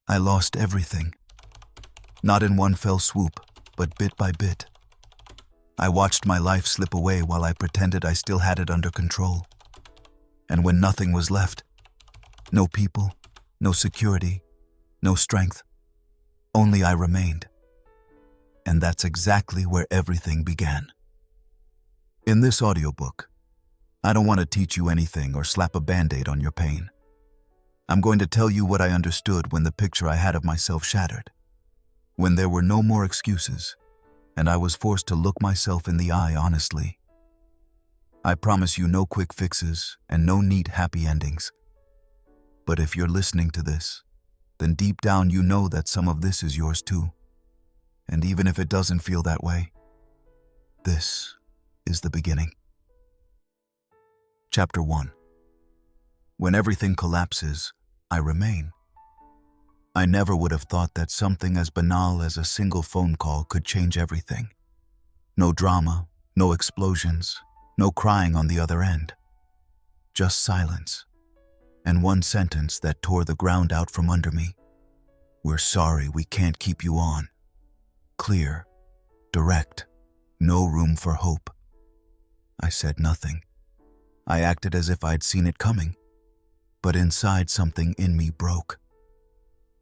I lost everything. Not in one fell swoop, but bit by bit. I watched my life slip away while I pretended I still had it under control. And when nothing was left, no people, no security, no strength, only I remained. And that's exactly where everything began. In this audiobook, I don't want to teach you anything or slap a band-aid on your pain. I'm going to tell you what I understood when the picture I had of myself shattered, when there were no more excuses, and I was forced to look myself in the eye honestly. I promise you no quick fixes and no neat happy endings. But if you're listening to this, then deep down you know that some of this is yours too. And even if it doesn't feel that way, this is the beginning. Chapter 1. When everything collapses, I remain. I never would have thought that something as banal as a single phone call could change everything. No drama, no explosions, no crying on the other end. Just silence, and one sentence that tore the ground out from under me. "We're sorry, we can't keep you on." Clear, direct, no room for hope. I said nothing. I acted as if I'd seen it coming, but inside something in me broke.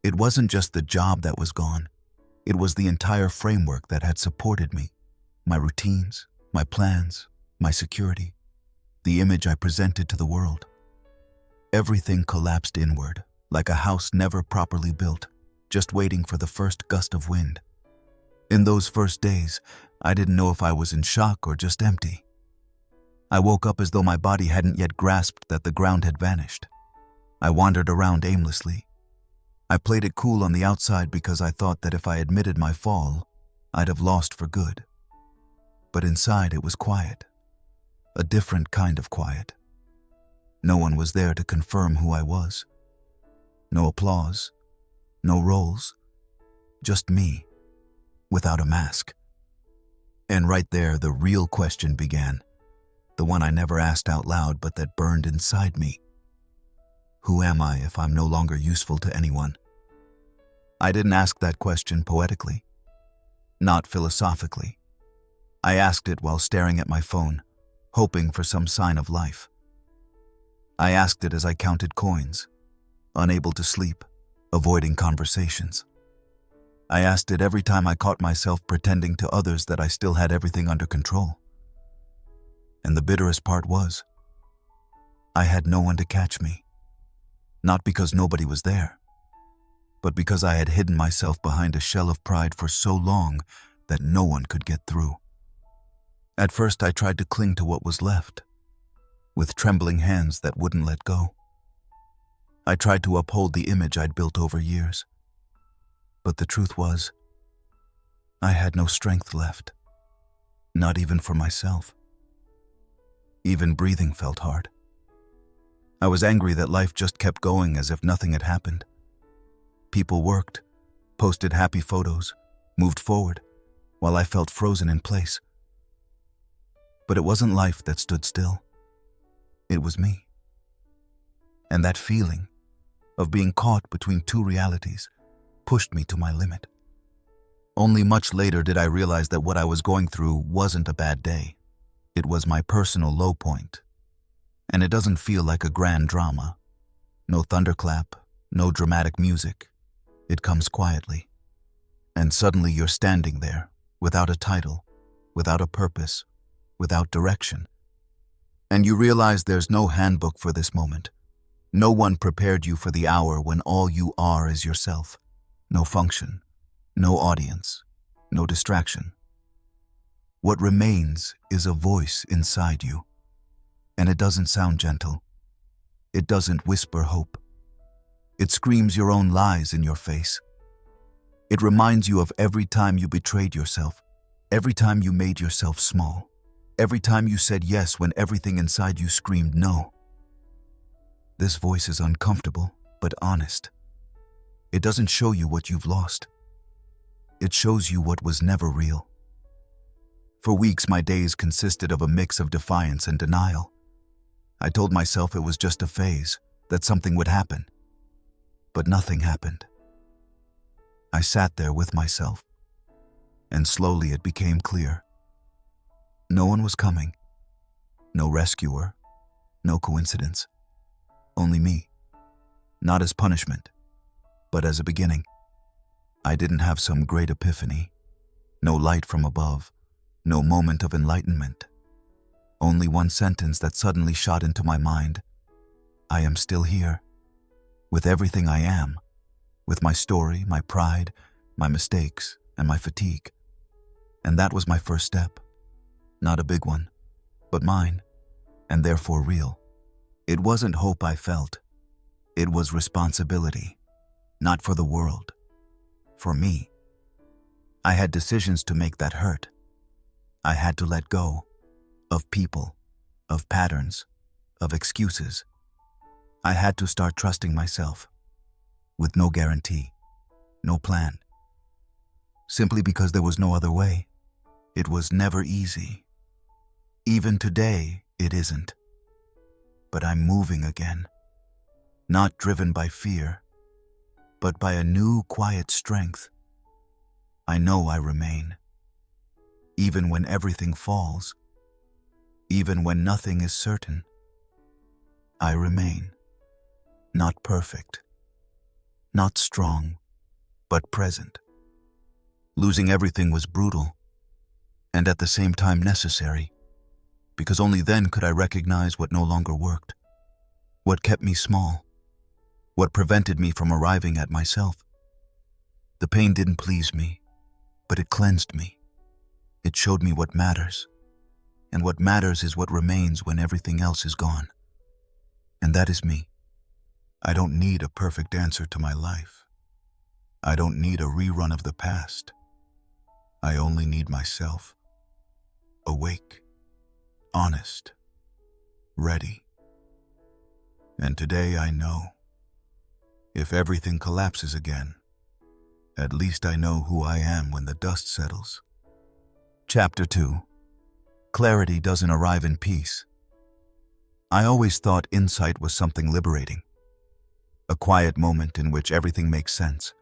It wasn't just the job that was gone. It was the entire framework that had supported me. My routines, my plans, my security, the image I presented to the world. Everything collapsed inward, like a house never properly built, just waiting for the first gust of wind. In those first days, I didn't know if I was in shock or just empty. I woke up as though my body hadn't yet grasped that the ground had vanished. I wandered around aimlessly. I played it cool on the outside because I thought that if I admitted my fall, I'd have lost for good. But inside it was quiet. A different kind of quiet. No one was there to confirm who I was. No applause, no roles, just me, without a mask. And right there, the real question began. The one I never asked out loud, but that burned inside me. Who am I if I'm no longer useful to anyone? I didn't ask that question poetically, not philosophically. I asked it while staring at my phone, hoping for some sign of life. I asked it as I counted coins, unable to sleep, avoiding conversations. I asked it every time I caught myself pretending to others that I still had everything under control. And the bitterest part was, I had no one to catch me. Not because nobody was there, but because I had hidden myself behind a shell of pride for so long that no one could get through. At first I tried to cling to what was left, with trembling hands that wouldn't let go. I tried to uphold the image I'd built over years. But the truth was, I had no strength left, not even for myself. Even breathing felt hard. I was angry that life just kept going as if nothing had happened. People worked, posted happy photos, moved forward, while I felt frozen in place. But it wasn't life that stood still. It was me. And that feeling of being caught between two realities pushed me to my limit. Only much later did I realize that what I was going through wasn't a bad day. It was my personal low point. And it doesn't feel like a grand drama. No thunderclap, no dramatic music. It comes quietly. And suddenly you're standing there, without a title, without a purpose, without direction. And you realize there's no handbook for this moment. No one prepared you for the hour when all you are is yourself. No function, no audience, no distraction. What remains is a voice inside you. And it doesn't sound gentle. It doesn't whisper hope. It screams your own lies in your face. It reminds you of every time you betrayed yourself, every time you made yourself small, every time you said yes when everything inside you screamed no. This voice is uncomfortable, but honest. It doesn't show you what you've lost. It shows you what was never real. For weeks, my days consisted of a mix of defiance and denial. I told myself it was just a phase, that something would happen. But nothing happened. I sat there with myself, and slowly it became clear. No one was coming. No rescuer. No coincidence. Only me. Not as punishment, but as a beginning. I didn't have some great epiphany. No light from above. No moment of enlightenment. Only one sentence that suddenly shot into my mind. I am still here. With everything I am. With my story, my pride, my mistakes, and my fatigue. And that was my first step. Not a big one, but mine, and therefore real. It wasn't hope I felt. It was responsibility. Not for the world. For me. I had decisions to make that hurt. I had to let go. Of people. Of patterns. Of excuses. I had to start trusting myself. With no guarantee. No plan. Simply because there was no other way. It was never easy. Even today, it isn't. But I'm moving again. Not driven by fear, but by a new quiet strength. I know I remain. Even when everything falls, even when nothing is certain, I remain. Not perfect, not strong, but present. Losing everything was brutal, and at the same time necessary, because only then could I recognize what no longer worked, what kept me small, what prevented me from arriving at myself. The pain didn't please me, but it cleansed me. It showed me what matters, and what matters is what remains when everything else is gone. And that is me. I don't need a perfect answer to my life. I don't need a rerun of the past. I only need myself. Awake, honest, ready. And today I know, if everything collapses again, at least I know who I am when the dust settles. Chapter 2. Clarity doesn't arrive in peace. I always thought insight was something liberating. A quiet moment in which everything makes sense,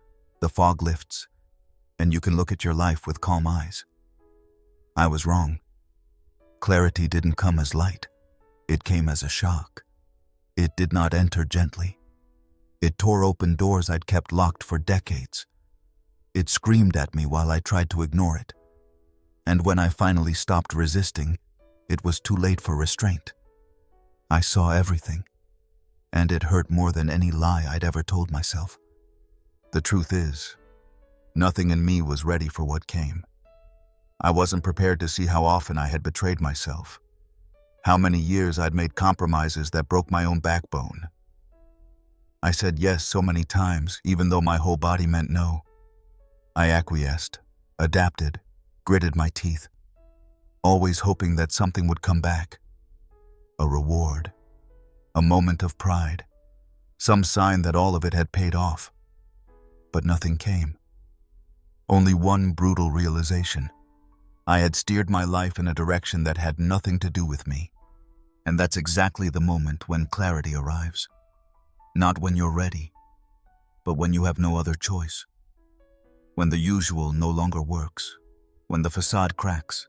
the fog lifts, and you can look at your life with calm eyes. I was wrong. Clarity didn't come as light. It came as a shock. It did not enter gently. It tore open doors I'd kept locked for decades. It screamed at me while I tried to ignore it. And when I finally stopped resisting, it was too late for restraint. I saw everything, and it hurt more than any lie I'd ever told myself. The truth is, nothing in me was ready for what came. I wasn't prepared to see how often I had betrayed myself, how many years I'd made compromises that broke my own backbone. I said yes so many times, even though my whole body meant no. I acquiesced, adapted, gritted my teeth, always hoping that something would come back. A reward, a moment of pride, some sign that all of it had paid off. But nothing came. Only one brutal realization. I had steered my life in a direction that had nothing to do with me. And that's exactly the moment when clarity arrives. Not when you're ready, but when you have no other choice. When the usual no longer works. When the facade cracks.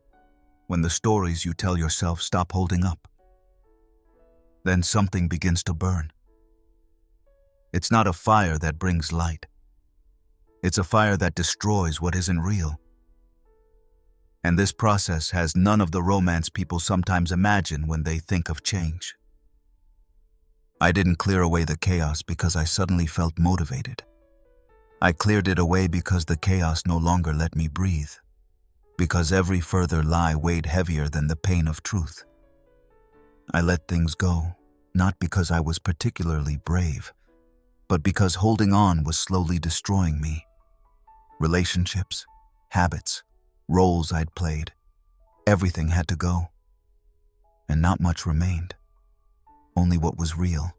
When the stories you tell yourself stop holding up. Then something begins to burn. It's not a fire that brings light. It's a fire that destroys what isn't real. And this process has none of the romance people sometimes imagine when they think of change. I didn't clear away the chaos because I suddenly felt motivated. I cleared it away because the chaos no longer let me breathe. Because every further lie weighed heavier than the pain of truth. I let things go, not because I was particularly brave, but because holding on was slowly destroying me. Relationships, habits, roles I'd played, everything had to go. And not much remained, only what was real.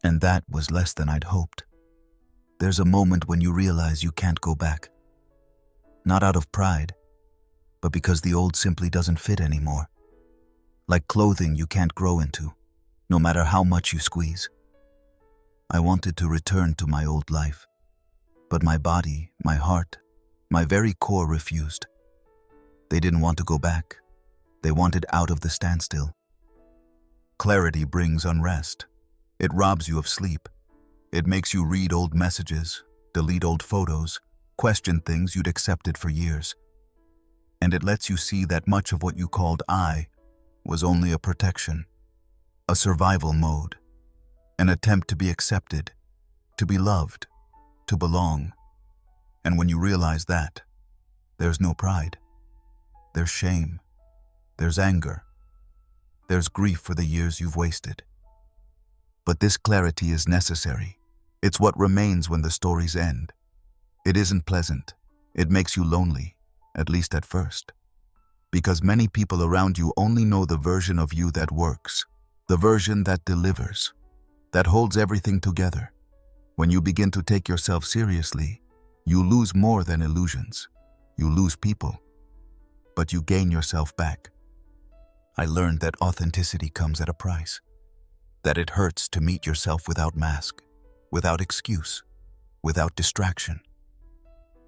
And that was less than I'd hoped. There's a moment when you realize you can't go back. Not out of pride, but because the old simply doesn't fit anymore. Like clothing you can't grow into, no matter how much you squeeze. I wanted to return to my old life, but my body, my heart, my very core refused. They didn't want to go back. They wanted out of the standstill. Clarity brings unrest. It robs you of sleep. It makes you read old messages, delete old photos, question things you'd accepted for years. And it lets you see that much of what you called I was only a protection, a survival mode, an attempt to be accepted, to be loved, to belong. And when you realize that, there's no pride. There's shame. There's anger. There's grief for the years you've wasted. But this clarity is necessary. It's what remains when the stories end. It isn't pleasant. It makes you lonely, at least at first. Because many people around you only know the version of you that works, the version that delivers, that holds everything together. When you begin to take yourself seriously, you lose more than illusions. You lose people, but you gain yourself back. I learned that authenticity comes at a price, that it hurts to meet yourself without mask, without excuse, without distraction.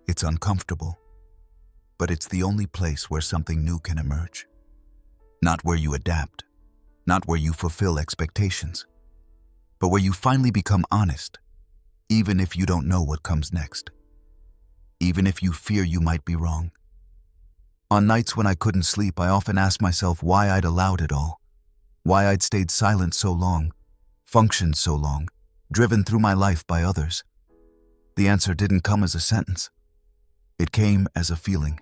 It's uncomfortable, but it's the only place where something new can emerge. Not where you adapt, not where you fulfill expectations, but where you finally become honest, even if you don't know what comes next, even if you fear you might be wrong. On nights when I couldn't sleep, I often asked myself why I'd allowed it all, why I'd stayed silent so long, functioned so long, driven through my life by others. The answer didn't come as a sentence. It came as a feeling.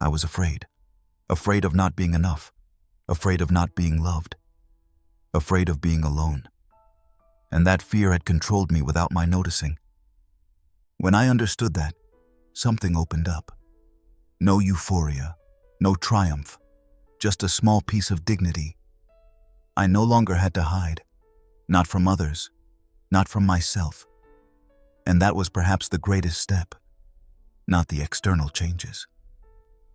I was afraid of not being enough, afraid of not being loved, afraid of being alone. And that fear had controlled me without my noticing. When I understood that, something opened up. No euphoria, no triumph, just a small piece of dignity. I no longer had to hide, not from others, not from myself. And that was perhaps the greatest step, not the external changes,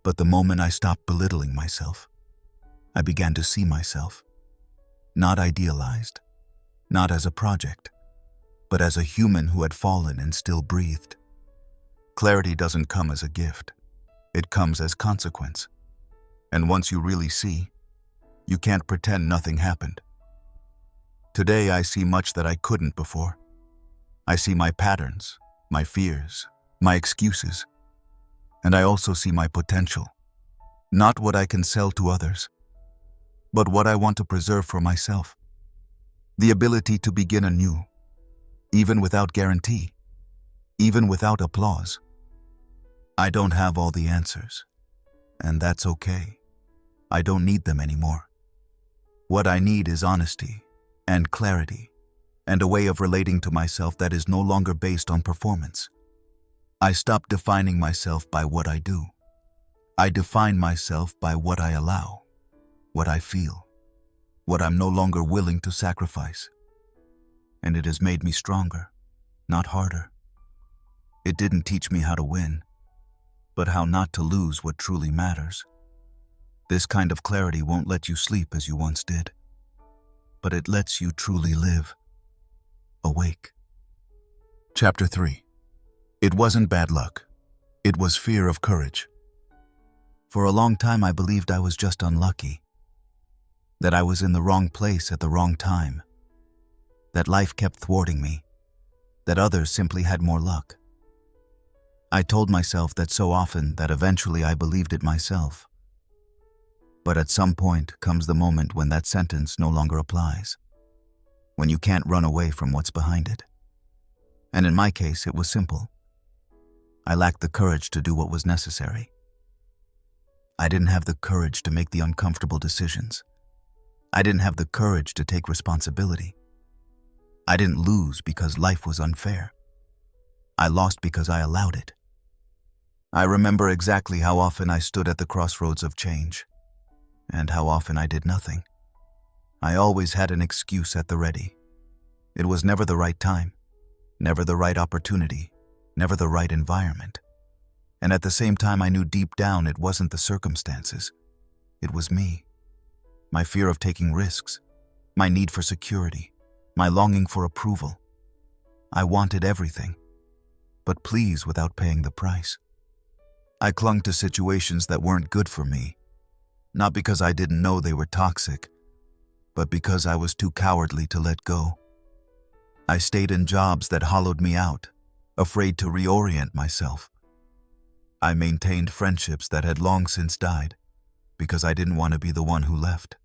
but the moment I stopped belittling myself. I began to see myself, not idealized, not as a project, but as a human who had fallen and still breathed. Clarity doesn't come as a gift. It comes as consequence. And once you really see, you can't pretend nothing happened. Today I see much that I couldn't before. I see my patterns, my fears, my excuses. And I also see my potential. Not what I can sell to others, but what I want to preserve for myself. The ability to begin anew, even without guarantee, even without applause. I don't have all the answers, and that's okay. I don't need them anymore. What I need is honesty and clarity and a way of relating to myself that is no longer based on performance. I stopped defining myself by what I do. I define myself by what I allow, what I feel, what I'm no longer willing to sacrifice. And it has made me stronger, not harder. It didn't teach me how to win, but how not to lose what truly matters. This kind of clarity won't let you sleep as you once did, but it lets you truly live, awake. Chapter 3. It wasn't bad luck. It was fear of courage. For a long time I believed I was just unlucky, that I was in the wrong place at the wrong time, that life kept thwarting me, that others simply had more luck. I told myself that so often that eventually I believed it myself. But at some point comes the moment when that sentence no longer applies, when you can't run away from what's behind it. And in my case, it was simple. I lacked the courage to do what was necessary. I didn't have the courage to make the uncomfortable decisions. I didn't have the courage to take responsibility. I didn't lose because life was unfair. I lost because I allowed it. I remember exactly how often I stood at the crossroads of change, and how often I did nothing. I always had an excuse at the ready. It was never the right time, never the right opportunity, never the right environment. And at the same time, I knew deep down it wasn't the circumstances. It was me. My fear of taking risks, my need for security, my longing for approval. I wanted everything. but please without paying the price. I clung to situations that weren't good for me, not because I didn't know they were toxic, but because I was too cowardly to let go. I stayed in jobs that hollowed me out, afraid to reorient myself. I maintained friendships that had long since died, because I didn't want to be the one who left.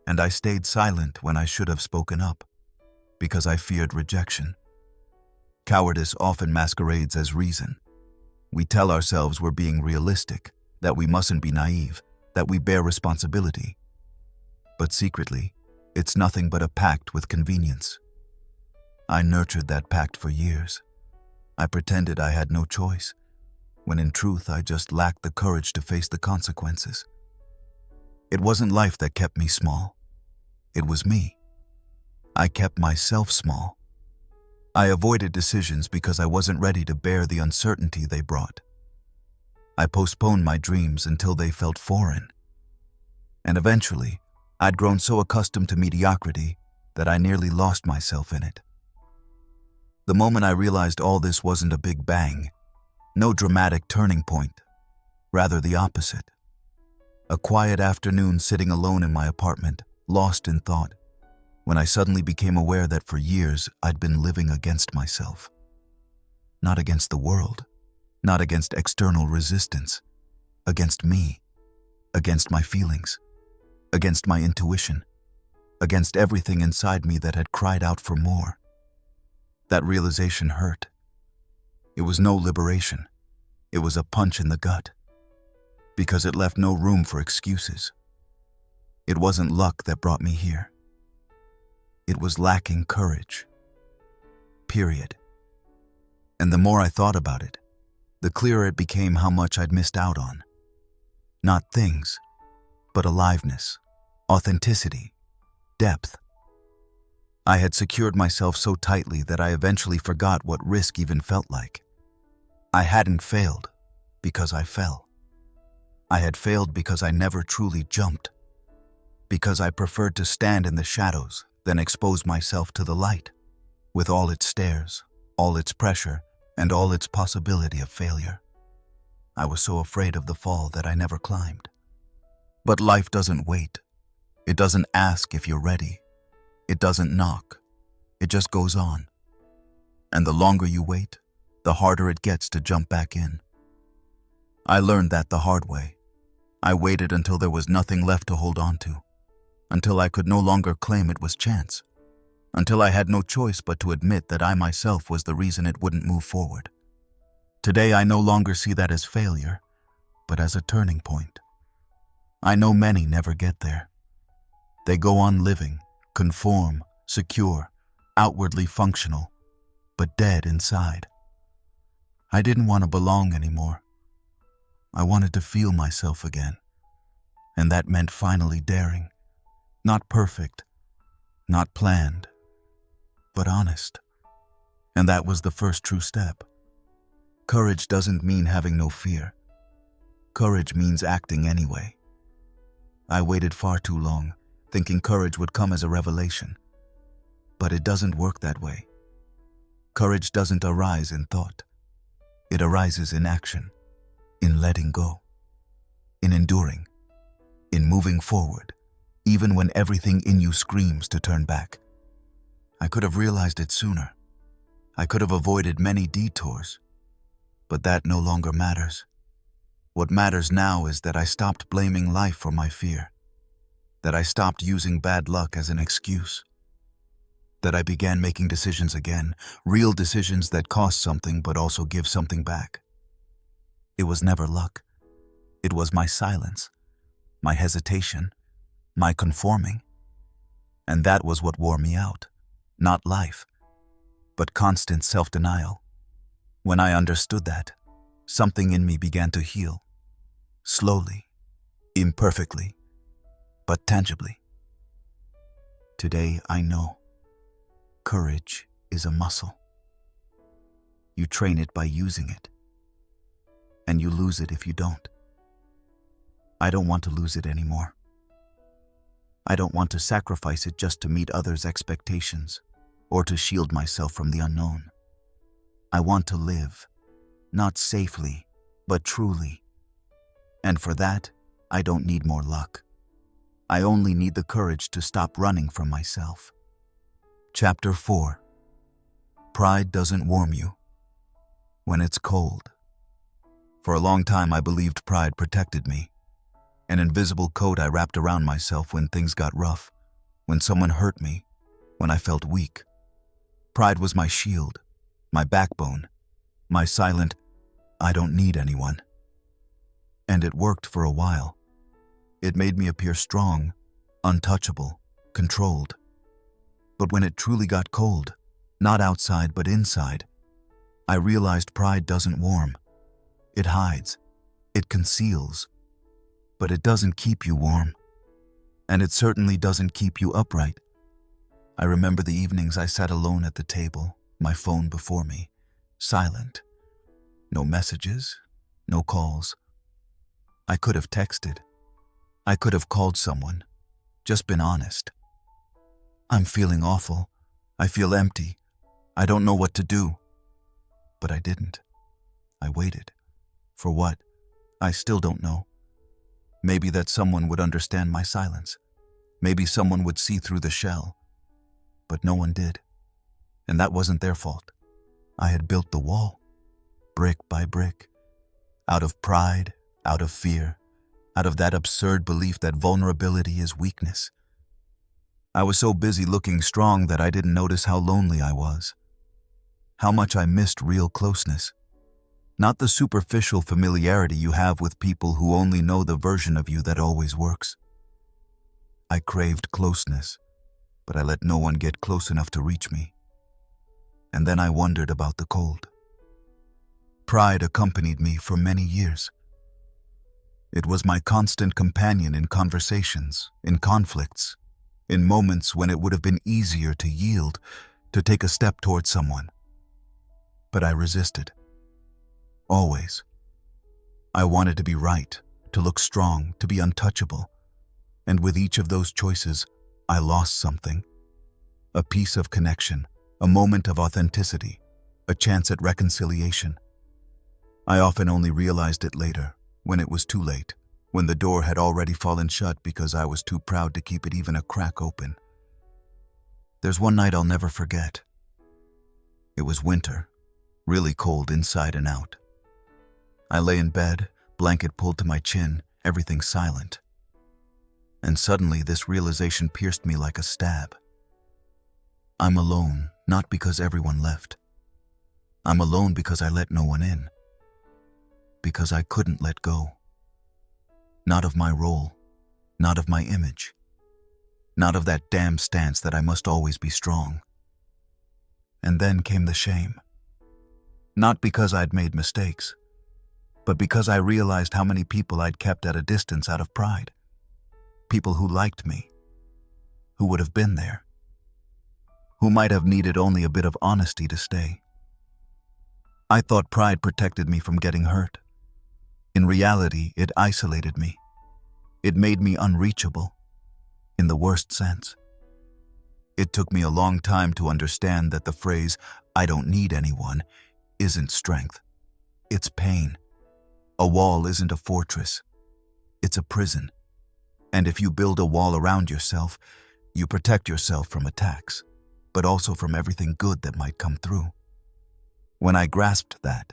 And I stayed silent when I should have spoken up, because I feared rejection. Cowardice often masquerades as reason. We tell ourselves we're being realistic, that we mustn't be naive, that we bear responsibility. But secretly, it's nothing but a pact with convenience. I nurtured that pact for years. I pretended I had no choice, when in truth I just lacked the courage to face the consequences. It wasn't life that kept me small. It was me. I kept myself small. I avoided decisions because I wasn't ready to bear the uncertainty they brought. I postponed my dreams until they felt foreign. And eventually, I'd grown so accustomed to mediocrity that I nearly lost myself in it. The moment I realized all this wasn't a big bang, no dramatic turning point, rather the opposite. A quiet afternoon sitting alone in my apartment, lost in thought, when I suddenly became aware that for years I'd been living against myself. Not against the world, not against external resistance, against me, against my feelings, against my intuition, against everything inside me that had cried out for more. That realization hurt. It was no liberation. It was a punch in the gut, because it left no room for excuses. It wasn't luck that brought me here. It was lacking courage. Period. And the more I thought about it, the clearer it became how much I'd missed out on. Not things, but aliveness, authenticity, depth. I had secured myself so tightly that I eventually forgot what risk even felt like. I hadn't failed because I fell. I had failed because I never truly jumped, because I preferred to stand in the shadows than expose myself to the light, with all its stares, all its pressure, and all its possibility of failure. I was so afraid of the fall that I never climbed. But life doesn't wait. It doesn't ask if you're ready. It doesn't knock. It just goes on. And the longer you wait, the harder it gets to jump back in. I learned that the hard way. I waited until there was nothing left to hold on to, until I could no longer claim it was chance, until I had no choice but to admit that I myself was the reason it wouldn't move forward. Today I no longer see that as failure, but as a turning point. I know many never get there. They go on living, conform, secure, outwardly functional, but dead inside. I didn't want to belong anymore. I wanted to feel myself again, and that meant finally daring. Not perfect, not planned, but honest. And that was the first true step. Courage doesn't mean having no fear. Courage means acting anyway. I waited far too long, thinking courage would come as a revelation. But it doesn't work that way. Courage doesn't arise in thought. It arises in action, in letting go, in enduring, in moving forward, even when everything in you screams to turn back. I could have realized it sooner. I could have avoided many detours, but that no longer matters. What matters now is that I stopped blaming life for my fear, that I stopped using bad luck as an excuse, that I began making decisions again, real decisions that cost something but also give something back. It was never luck. It was my silence, my hesitation, my conforming. And that was what wore me out. Not life, but constant self-denial. When I understood that, something in me began to heal. Slowly, imperfectly, but tangibly. Today I know. Courage is a muscle. You train it by using it, and you lose it if you don't. I don't want to lose it anymore. I don't want to sacrifice it just to meet others' expectations or to shield myself from the unknown. I want to live, not safely, but truly. And for that, I don't need more luck. I only need the courage to stop running from myself. Chapter 4. Pride doesn't warm you when it's cold. For a long time, I believed pride protected me. An invisible coat I wrapped around myself when things got rough, when someone hurt me, when I felt weak. Pride was my shield, my backbone, my silent, I don't need anyone. And it worked for a while. It made me appear strong, untouchable, controlled. But when it truly got cold, not outside but inside, I realized pride doesn't warm. It hides, it conceals, but it doesn't keep you warm. And it certainly doesn't keep you upright. I remember the evenings I sat alone at the table, my phone before me, silent. No messages, no calls. I could have texted. I could have called someone, just been honest. I'm feeling awful. I feel empty. I don't know what to do. But I didn't. I waited. For what? I still don't know. Maybe that someone would understand my silence. Maybe someone would see through the shell. But no one did. And that wasn't their fault. I had built the wall, brick by brick, out of pride, out of fear, out of that absurd belief that vulnerability is weakness. I was so busy looking strong that I didn't notice how lonely I was, how much I missed real closeness. Not the superficial familiarity you have with people who only know the version of you that always works. I craved closeness, but I let no one get close enough to reach me. And then I wondered about the cold. Pride accompanied me for many years. It was my constant companion in conversations, in conflicts, in moments when it would have been easier to yield, to take a step towards someone. But I resisted. Always. I wanted to be right, to look strong, to be untouchable. And with each of those choices, I lost something. A piece of connection, a moment of authenticity, a chance at reconciliation. I often only realized it later, when it was too late, when the door had already fallen shut because I was too proud to keep it even a crack open. There's one night I'll never forget. It was winter, really cold inside and out. I lay in bed, blanket pulled to my chin, everything silent. And suddenly this realization pierced me like a stab. I'm alone, not because everyone left. I'm alone because I let no one in. Because I couldn't let go. Not of my role, not of my image, not of that damn stance that I must always be strong. And then came the shame. Not because I'd made mistakes, but because I realized how many people I'd kept at a distance out of pride. People who liked me, who would have been there, who might have needed only a bit of honesty to stay. I thought pride protected me from getting hurt. In reality, it isolated me. It made me unreachable, in the worst sense. It took me a long time to understand that the phrase, "I don't need anyone," isn't strength. It's pain. A wall isn't a fortress. It's a prison. And if you build a wall around yourself, you protect yourself from attacks, but also from everything good that might come through. When I grasped that,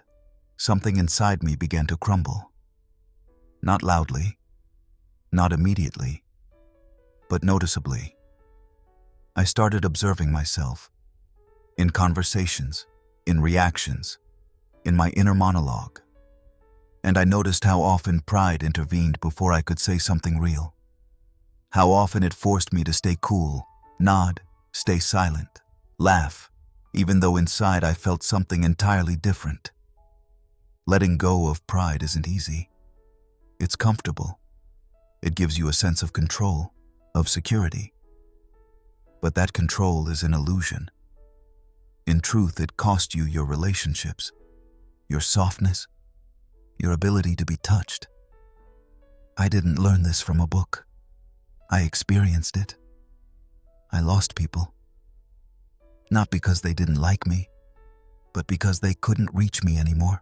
something inside me began to crumble. Not loudly, not immediately, but noticeably. I started observing myself, in conversations, in reactions, in my inner monologue. And I noticed how often pride intervened before I could say something real. How often it forced me to stay cool, nod, stay silent, laugh, even though inside I felt something entirely different. Letting go of pride isn't easy. It's comfortable. It gives you a sense of control, of security. But that control is an illusion. In truth, it cost you your relationships, your softness, your ability to be touched. I didn't learn this from a book. I experienced it. I lost people. Not because they didn't like me, but because they couldn't reach me anymore.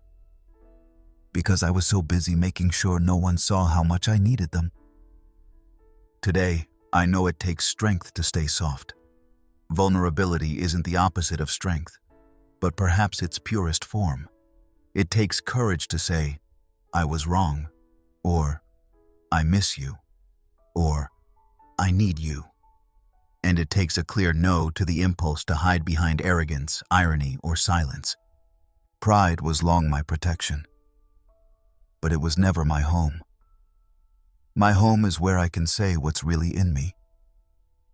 Because I was so busy making sure no one saw how much I needed them. Today, I know it takes strength to stay soft. Vulnerability isn't the opposite of strength, but perhaps its purest form. It takes courage to say, "I was wrong," or "I miss you," or "I need you." And it takes a clear no to the impulse to hide behind arrogance, irony, or silence. Pride was long my protection, but it was never my home. My home is where I can say what's really in me,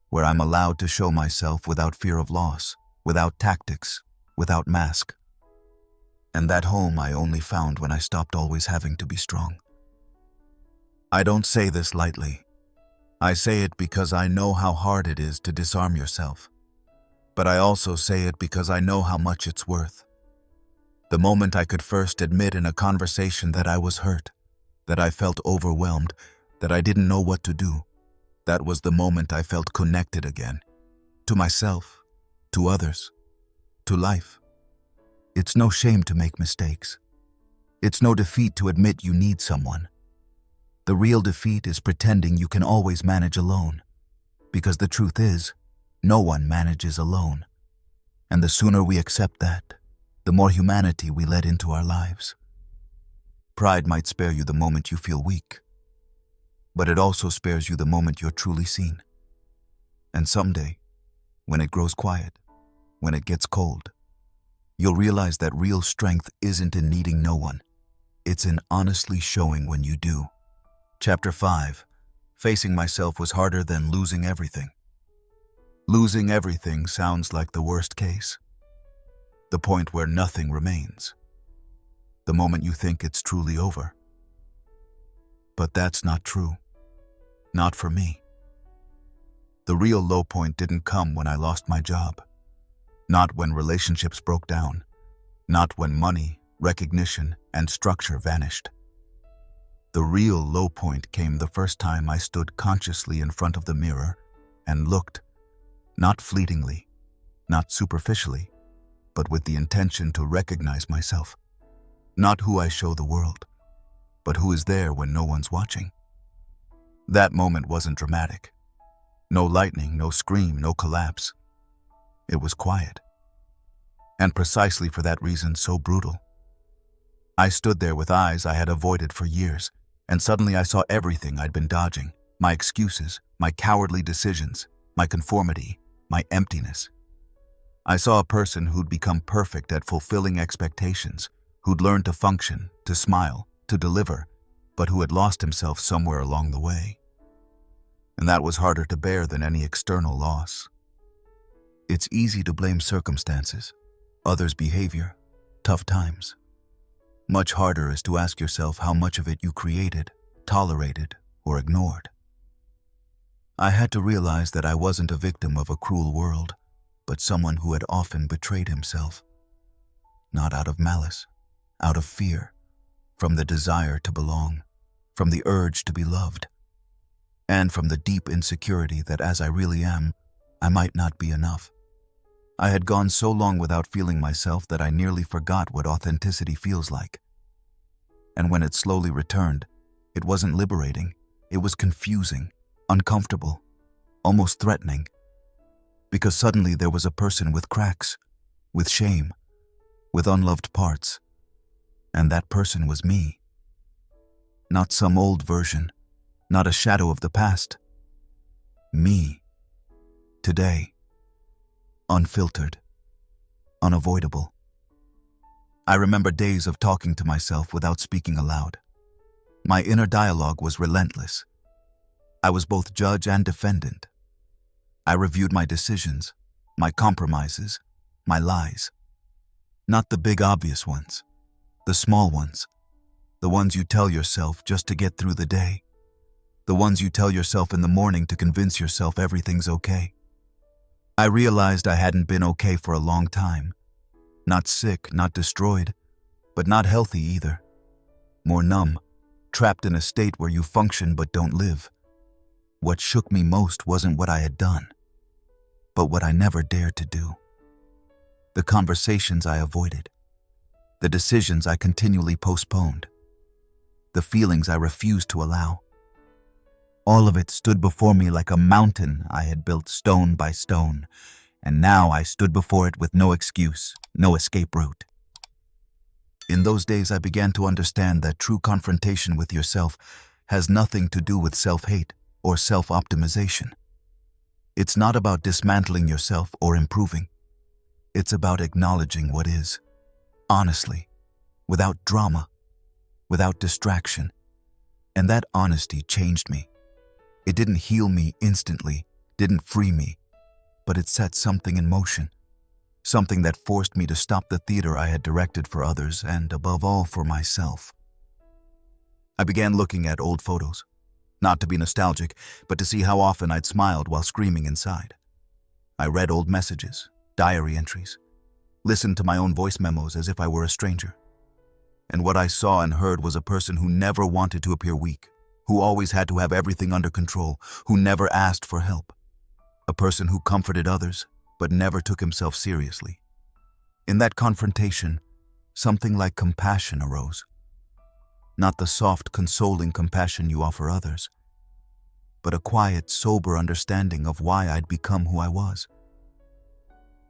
where I'm allowed to show myself without fear of loss, without tactics, without mask. And that home I only found when I stopped always having to be strong. I don't say this lightly. I say it because I know how hard it is to disarm yourself. But I also say it because I know how much it's worth. The moment I could first admit in a conversation that I was hurt, that I felt overwhelmed, that I didn't know what to do, that was the moment I felt connected again. To myself, to others, to life. It's no shame to make mistakes. It's no defeat to admit you need someone. The real defeat is pretending you can always manage alone. Because the truth is, no one manages alone. And the sooner we accept that, the more humanity we let into our lives. Pride might spare you the moment you feel weak, but it also spares you the moment you're truly seen. And someday, when it grows quiet, when it gets cold, you'll realize that real strength isn't in needing no one. It's in honestly showing when you do. Chapter 5. Facing myself was harder than losing everything. Losing everything sounds like the worst case. The point where nothing remains. The moment you think it's truly over. But that's not true. Not for me. The real low point didn't come when I lost my job. Not when relationships broke down. Not when money, recognition, and structure vanished. The real low point came the first time I stood consciously in front of the mirror and looked, not fleetingly, not superficially, but with the intention to recognize myself. Not who I show the world, but who is there when no one's watching. That moment wasn't dramatic. No lightning, no scream, no collapse. It was quiet. And precisely for that reason, so brutal. I stood there with eyes I had avoided for years, and suddenly I saw everything I'd been dodging. My excuses, my cowardly decisions, my conformity, my emptiness. I saw a person who'd become perfect at fulfilling expectations, who'd learned to function, to smile, to deliver, but who had lost himself somewhere along the way. And that was harder to bear than any external loss. It's easy to blame circumstances, others' behavior, tough times. Much harder is to ask yourself how much of it you created, tolerated, or ignored. I had to realize that I wasn't a victim of a cruel world, but someone who had often betrayed himself. Not out of malice, out of fear, from the desire to belong, from the urge to be loved, and from the deep insecurity that as I really am, I might not be enough. I had gone so long without feeling myself that I nearly forgot what authenticity feels like. And when it slowly returned, it wasn't liberating. It was confusing, uncomfortable, almost threatening. Because suddenly there was a person with cracks, with shame, with unloved parts. And that person was me. Not some old version, not a shadow of the past. Me. Today. Unfiltered, unavoidable. I remember days of talking to myself without speaking aloud. My inner dialogue was relentless. I was both judge and defendant. I reviewed my decisions, my compromises, my lies. Not the big obvious ones, the small ones, the ones you tell yourself just to get through the day, the ones you tell yourself in the morning to convince yourself everything's okay. I realized I hadn't been okay for a long time. Not sick, not destroyed, but not healthy either. More numb, trapped in a state where you function but don't live. What shook me most wasn't what I had done, but what I never dared to do. the conversations I avoided, the decisions I continually postponed, the feelings I refused to allow. All of it stood before me like a mountain I had built stone by stone, and now I stood before it with no excuse, no escape route. In those days, I began to understand that true confrontation with yourself has nothing to do with self-hate or self-optimization. It's not about dismantling yourself or improving. It's about acknowledging what is, honestly, without drama, without distraction. And that honesty changed me. It didn't heal me instantly, didn't free me, but it set something in motion, something that forced me to stop the theater I had directed for others and, above all, for myself. I began looking at old photos, not to be nostalgic, but to see how often I'd smiled while screaming inside. I read old messages, diary entries, listened to my own voice memos as if I were a stranger. And what I saw and heard was a person who never wanted to appear weak, who always had to have everything under control, who never asked for help. A person who comforted others, but never took himself seriously. In that confrontation, something like compassion arose. Not the soft, consoling compassion you offer others, but a quiet, sober understanding of why I'd become who I was.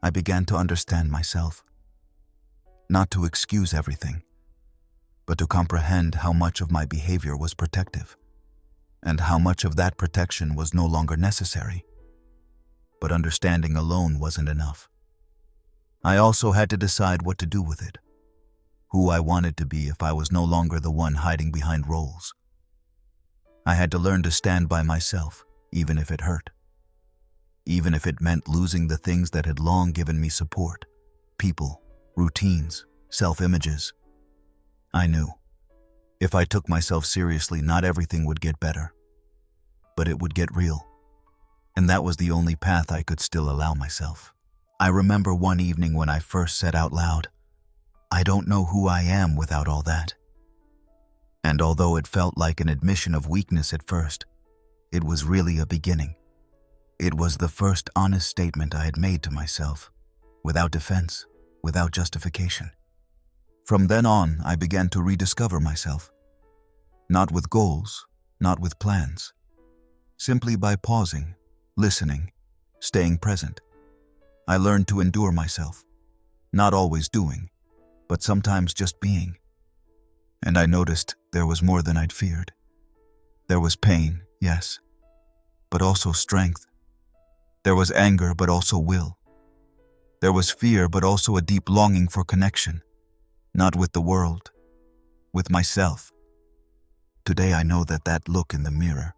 I began to understand myself, not to excuse everything, but to comprehend how much of my behavior was protective, and how much of that protection was no longer necessary. But understanding alone wasn't enough. I also had to decide what to do with it, who I wanted to be if I was no longer the one hiding behind roles. I had to learn to stand by myself, even if it hurt, even if it meant losing the things that had long given me support, people, routines, self-images. I knew, if I took myself seriously, not everything would get better, but it would get real. And that was the only path I could still allow myself. I remember one evening when I first said out loud, "I don't know who I am without all that." And although it felt like an admission of weakness at first, it was really a beginning. It was the first honest statement I had made to myself, without defense, without justification. From then on, I began to rediscover myself. Not with goals, not with plans. Simply by pausing, listening, staying present. I learned to endure myself, not always doing, but sometimes just being. And I noticed there was more than I'd feared. There was pain, yes, but also strength. There was anger, but also will. There was fear, but also a deep longing for connection, not with the world, with myself. Today I know that that look in the mirror,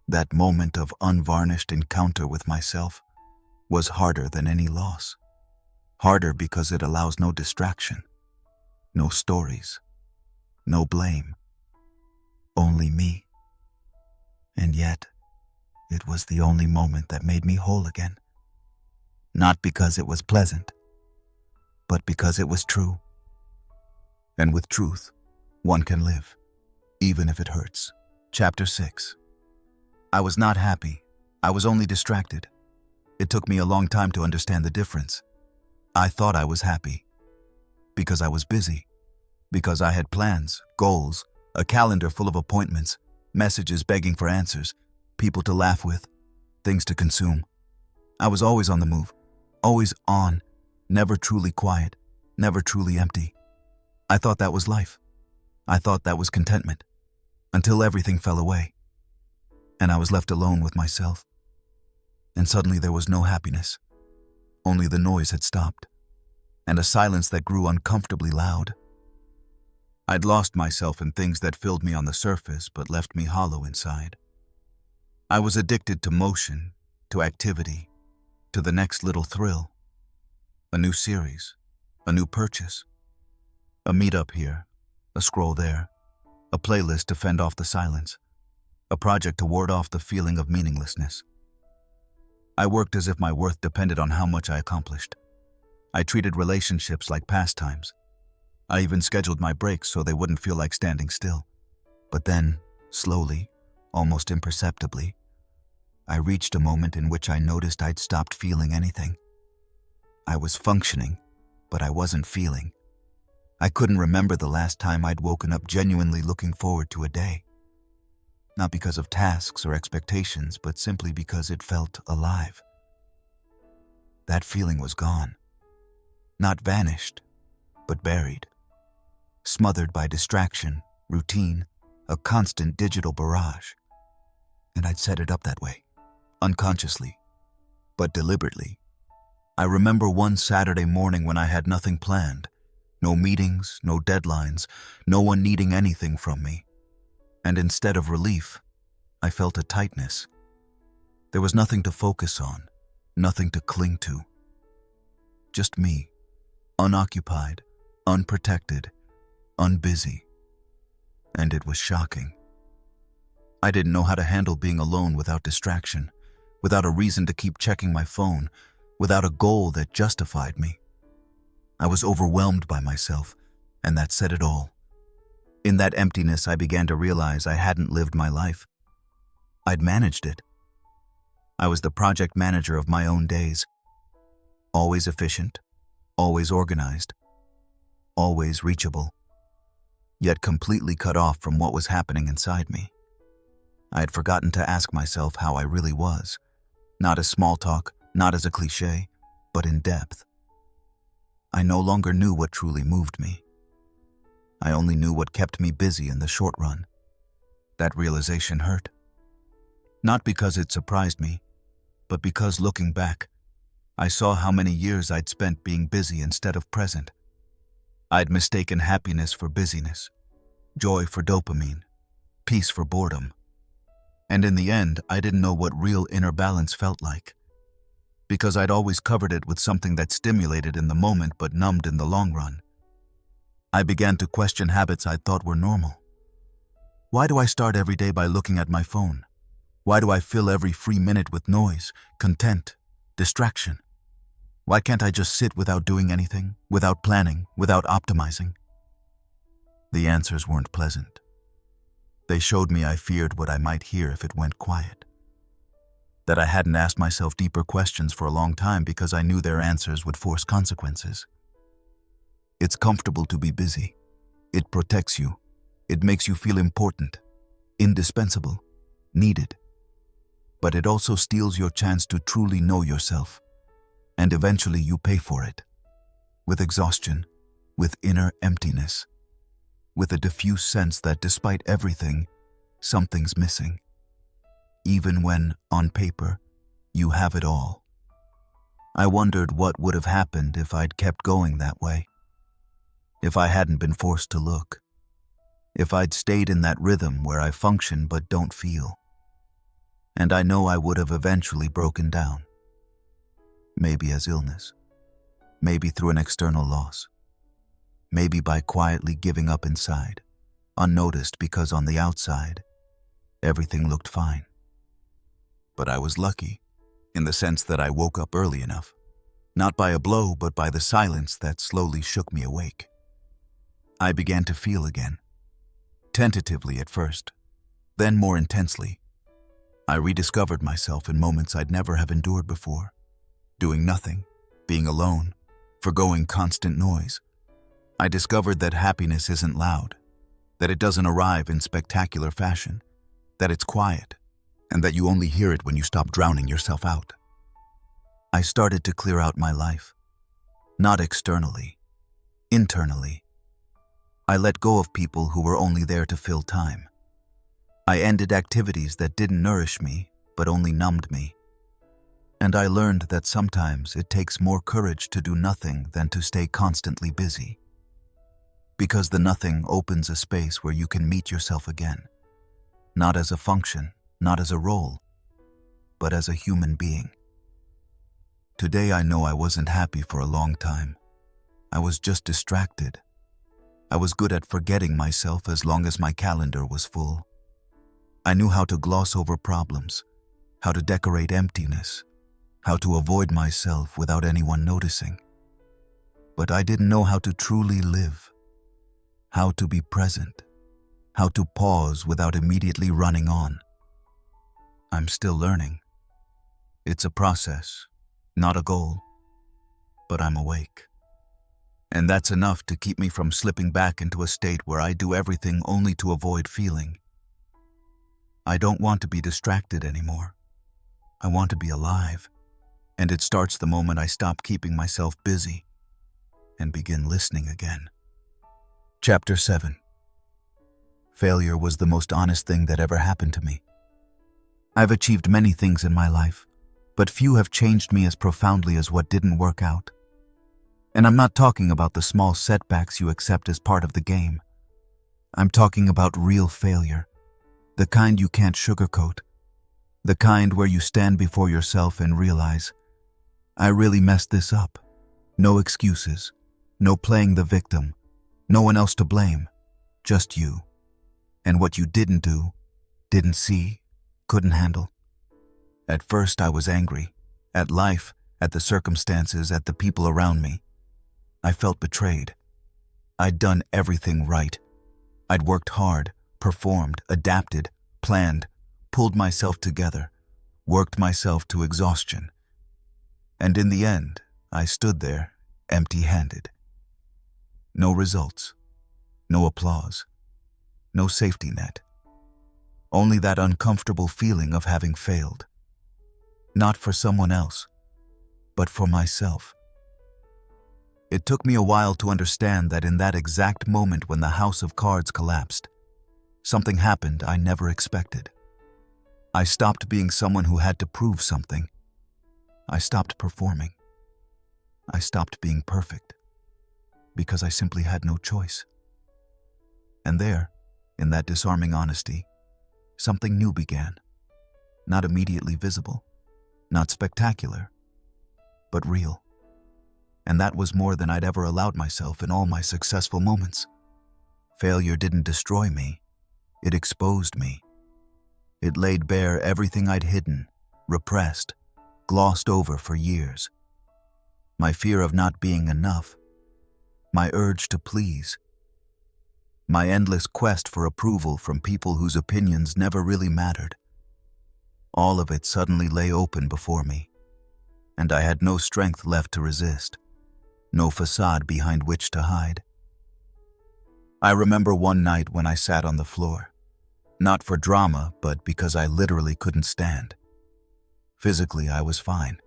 that moment of unvarnished encounter with myself, was harder than any loss. Harder because it allows no distraction, no stories, no blame, only me. And yet, it was the only moment that made me whole again. Not because it was pleasant, but because it was true. And with truth, one can live, even if it hurts. Chapter 6. I was not happy. I was only distracted. It took me a long time to understand the difference. I thought I was happy because I was busy, because I had plans, goals, a calendar full of appointments, messages begging for answers, people to laugh with, things to consume. I was always on the move, always on, never truly quiet, never truly empty. I thought that was life. I thought that was contentment, until everything fell away, and I was left alone with myself. And suddenly there was no happiness. Only the noise had stopped, and a silence that grew uncomfortably loud. I'd lost myself in things that filled me on the surface but left me hollow inside. I was addicted to motion, to activity, to the next little thrill. A new series, a new purchase, a meetup here, a scroll there, a playlist to fend off the silence, a project to ward off the feeling of meaninglessness. I worked as if my worth depended on how much I accomplished. I treated relationships like pastimes. I even scheduled my breaks so they wouldn't feel like standing still. But then, slowly, almost imperceptibly, I reached a moment in which I noticed I'd stopped feeling anything. I was functioning, but I wasn't feeling. I couldn't remember the last time I'd woken up genuinely looking forward to a day. Not because of tasks or expectations, but simply because it felt alive. That feeling was gone. Not vanished, but buried. Smothered by distraction, routine, a constant digital barrage. And I'd set it up that way, unconsciously, but deliberately. I remember one Saturday morning when I had nothing planned. No meetings, no deadlines, no one needing anything from me. And instead of relief, I felt a tightness. There was nothing to focus on, nothing to cling to. Just me, unoccupied, unprotected, unbusy. And it was shocking. I didn't know how to handle being alone without distraction, without a reason to keep checking my phone, without a goal that justified me. I was overwhelmed by myself, and that said it all. In that emptiness, I began to realize I hadn't lived my life. I'd managed it. I was the project manager of my own days. Always efficient, always organized, always reachable, yet completely cut off from what was happening inside me. I had forgotten to ask myself how I really was, not as small talk, not as a cliche, but in depth. I no longer knew what truly moved me. I only knew what kept me busy in the short run. That realization hurt. Not because it surprised me, but because looking back, I saw how many years I'd spent being busy instead of present. I'd mistaken happiness for busyness, joy for dopamine, peace for boredom. And in the end, I didn't know what real inner balance felt like, because I'd always covered it with something that stimulated in the moment but numbed in the long run. I began to question habits I thought were normal. Why do I start every day by looking at my phone? Why do I fill every free minute with noise, content, distraction? Why can't I just sit without doing anything, without planning, without optimizing? The answers weren't pleasant. They showed me I feared what I might hear if it went quiet. That I hadn't asked myself deeper questions for a long time because I knew their answers would force consequences. It's comfortable to be busy. It protects you. It makes you feel important, indispensable, needed. But it also steals your chance to truly know yourself. And eventually you pay for it. With exhaustion, with inner emptiness, with a diffuse sense that despite everything, something's missing. Even when, on paper, you have it all. I wondered what would have happened if I'd kept going that way. If I hadn't been forced to look. If I'd stayed in that rhythm where I function but don't feel. And I know I would have eventually broken down. Maybe as illness. Maybe through an external loss. Maybe by quietly giving up inside, unnoticed because on the outside, everything looked fine. But I was lucky, in the sense that I woke up early enough. Not by a blow, but by the silence that slowly shook me awake. I began to feel again. Tentatively at first, then more intensely. I rediscovered myself in moments I'd never have endured before. Doing nothing, being alone, forgoing constant noise. I discovered that happiness isn't loud, that it doesn't arrive in spectacular fashion, that it's quiet, and that you only hear it when you stop drowning yourself out. I started to clear out my life, not externally, internally. I let go of people who were only there to fill time. I ended activities that didn't nourish me, but only numbed me. And I learned that sometimes it takes more courage to do nothing than to stay constantly busy. Because the nothing opens a space where you can meet yourself again. Not as a function, not as a role, but as a human being. Today I know I wasn't happy for a long time. I was just distracted. I was good at forgetting myself as long as my calendar was full. I knew how to gloss over problems, how to decorate emptiness, how to avoid myself without anyone noticing. But I didn't know how to truly live, how to be present, how to pause without immediately running on. I'm still learning. It's a process, not a goal. but I'm awake. And that's enough to keep me from slipping back into a state where I do everything only to avoid feeling. I don't want to be distracted anymore. I want to be alive. And it starts the moment I stop keeping myself busy and begin listening again. Chapter 7. Failure was the most honest thing that ever happened to me. I've achieved many things in my life, but few have changed me as profoundly as what didn't work out. And I'm not talking about the small setbacks you accept as part of the game. I'm talking about real failure, the kind you can't sugarcoat, the kind where you stand before yourself and realize, I really messed this up. No excuses, no playing the victim, no one else to blame, just you. And what you didn't do, didn't see, couldn't handle. At first I was angry, at life, at the circumstances, at the people around me. I felt betrayed. I'd done everything right. I'd worked hard, performed, adapted, planned, pulled myself together, worked myself to exhaustion. And in the end, I stood there, empty-handed. No results, no applause, no safety net. Only that uncomfortable feeling of having failed. Not for someone else, but for myself. It took me a while to understand that in that exact moment when the house of cards collapsed, something happened I never expected. I stopped being someone who had to prove something. I stopped performing. I stopped being perfect, because I simply had no choice. And there, in that disarming honesty, something new began. Not immediately visible, not spectacular, but real. And that was more than I'd ever allowed myself in all my successful moments. Failure didn't destroy me. It exposed me. It laid bare everything I'd hidden, repressed, glossed over for years. My fear of not being enough, my urge to please, my endless quest for approval from people whose opinions never really mattered. All of it suddenly lay open before me, and I had no strength left to resist. No facade behind which to hide. I remember one night when I sat on the floor, not for drama, but because I literally couldn't stand. Physically, I was fine,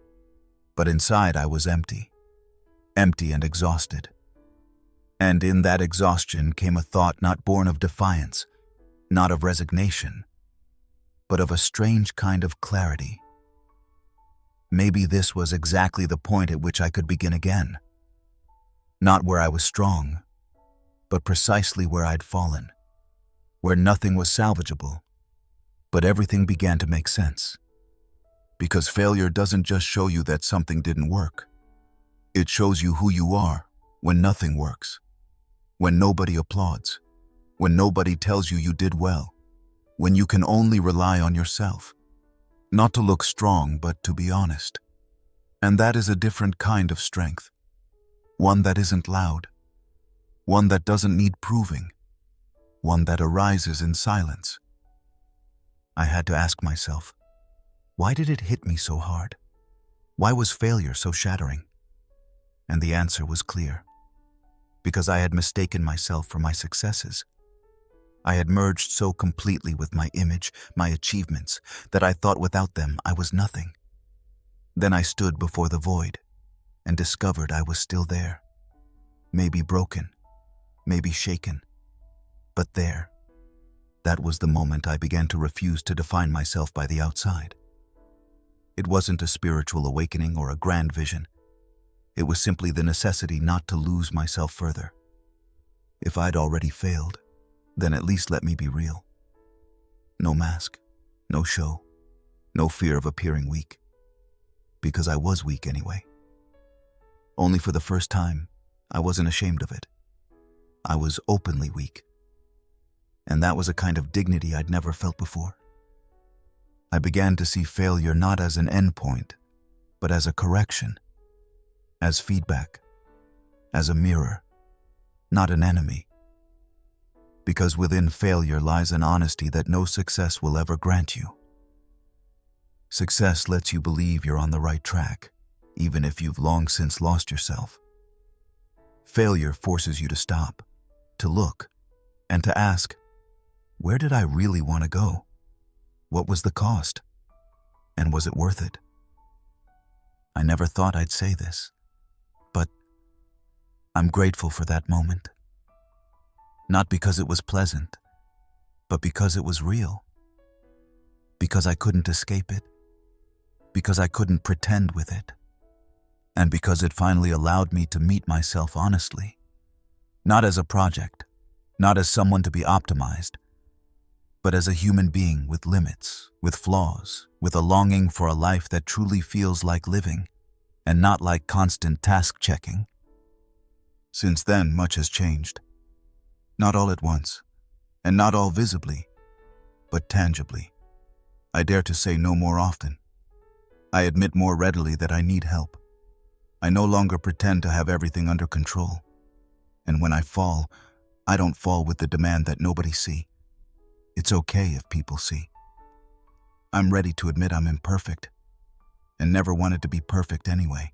but inside I was empty and exhausted. And in that exhaustion came a thought not born of defiance, not of resignation, but of a strange kind of clarity. Maybe this was exactly the point at which I could begin again. Not where I was strong, but precisely where I'd fallen, where nothing was salvageable, but everything began to make sense. Because failure doesn't just show you that something didn't work. It shows you who you are when nothing works, when nobody applauds, when nobody tells you you did well, when you can only rely on yourself. Not to look strong, but to be honest. And that is a different kind of strength. One that isn't loud, one that doesn't need proving, one that arises in silence. I had to ask myself, why did it hit me so hard? Why was failure so shattering? And the answer was clear. Because I had mistaken myself for my successes. I had merged so completely with my image, my achievements, that I thought without them I was nothing. Then I stood before the void and discovered I was still there. Maybe broken, maybe shaken, but there. That was the moment I began to refuse to define myself by the outside. It wasn't a spiritual awakening or a grand vision. It was simply the necessity not to lose myself further. If I'd already failed, then at least let me be real. No mask, no show, no fear of appearing weak. Because I was weak anyway. Only for the first time, I wasn't ashamed of it. I was openly weak. And that was a kind of dignity I'd never felt before. I began to see failure not as an endpoint, but as a correction, as feedback, as a mirror, not an enemy. Because within failure lies an honesty that no success will ever grant you. Success lets you believe you're on the right track, even if you've long since lost yourself. Failure forces you to stop, to look, and to ask, where did I really want to go? What was the cost? And was it worth it? I never thought I'd say this, but I'm grateful for that moment. Not because it was pleasant, but because it was real. Because I couldn't escape it. Because I couldn't pretend with it. And because it finally allowed me to meet myself honestly. Not as a project, not as someone to be optimized, but as a human being with limits, with flaws, with a longing for a life that truly feels like living, and not like constant task-checking. Since then, much has changed. Not all at once, and not all visibly, but tangibly. I dare to say no more often. I admit more readily that I need help. I no longer pretend to have everything under control. And when I fall, I don't fall with the demand that nobody see. It's okay if people see. I'm ready to admit I'm imperfect, and never wanted to be perfect anyway.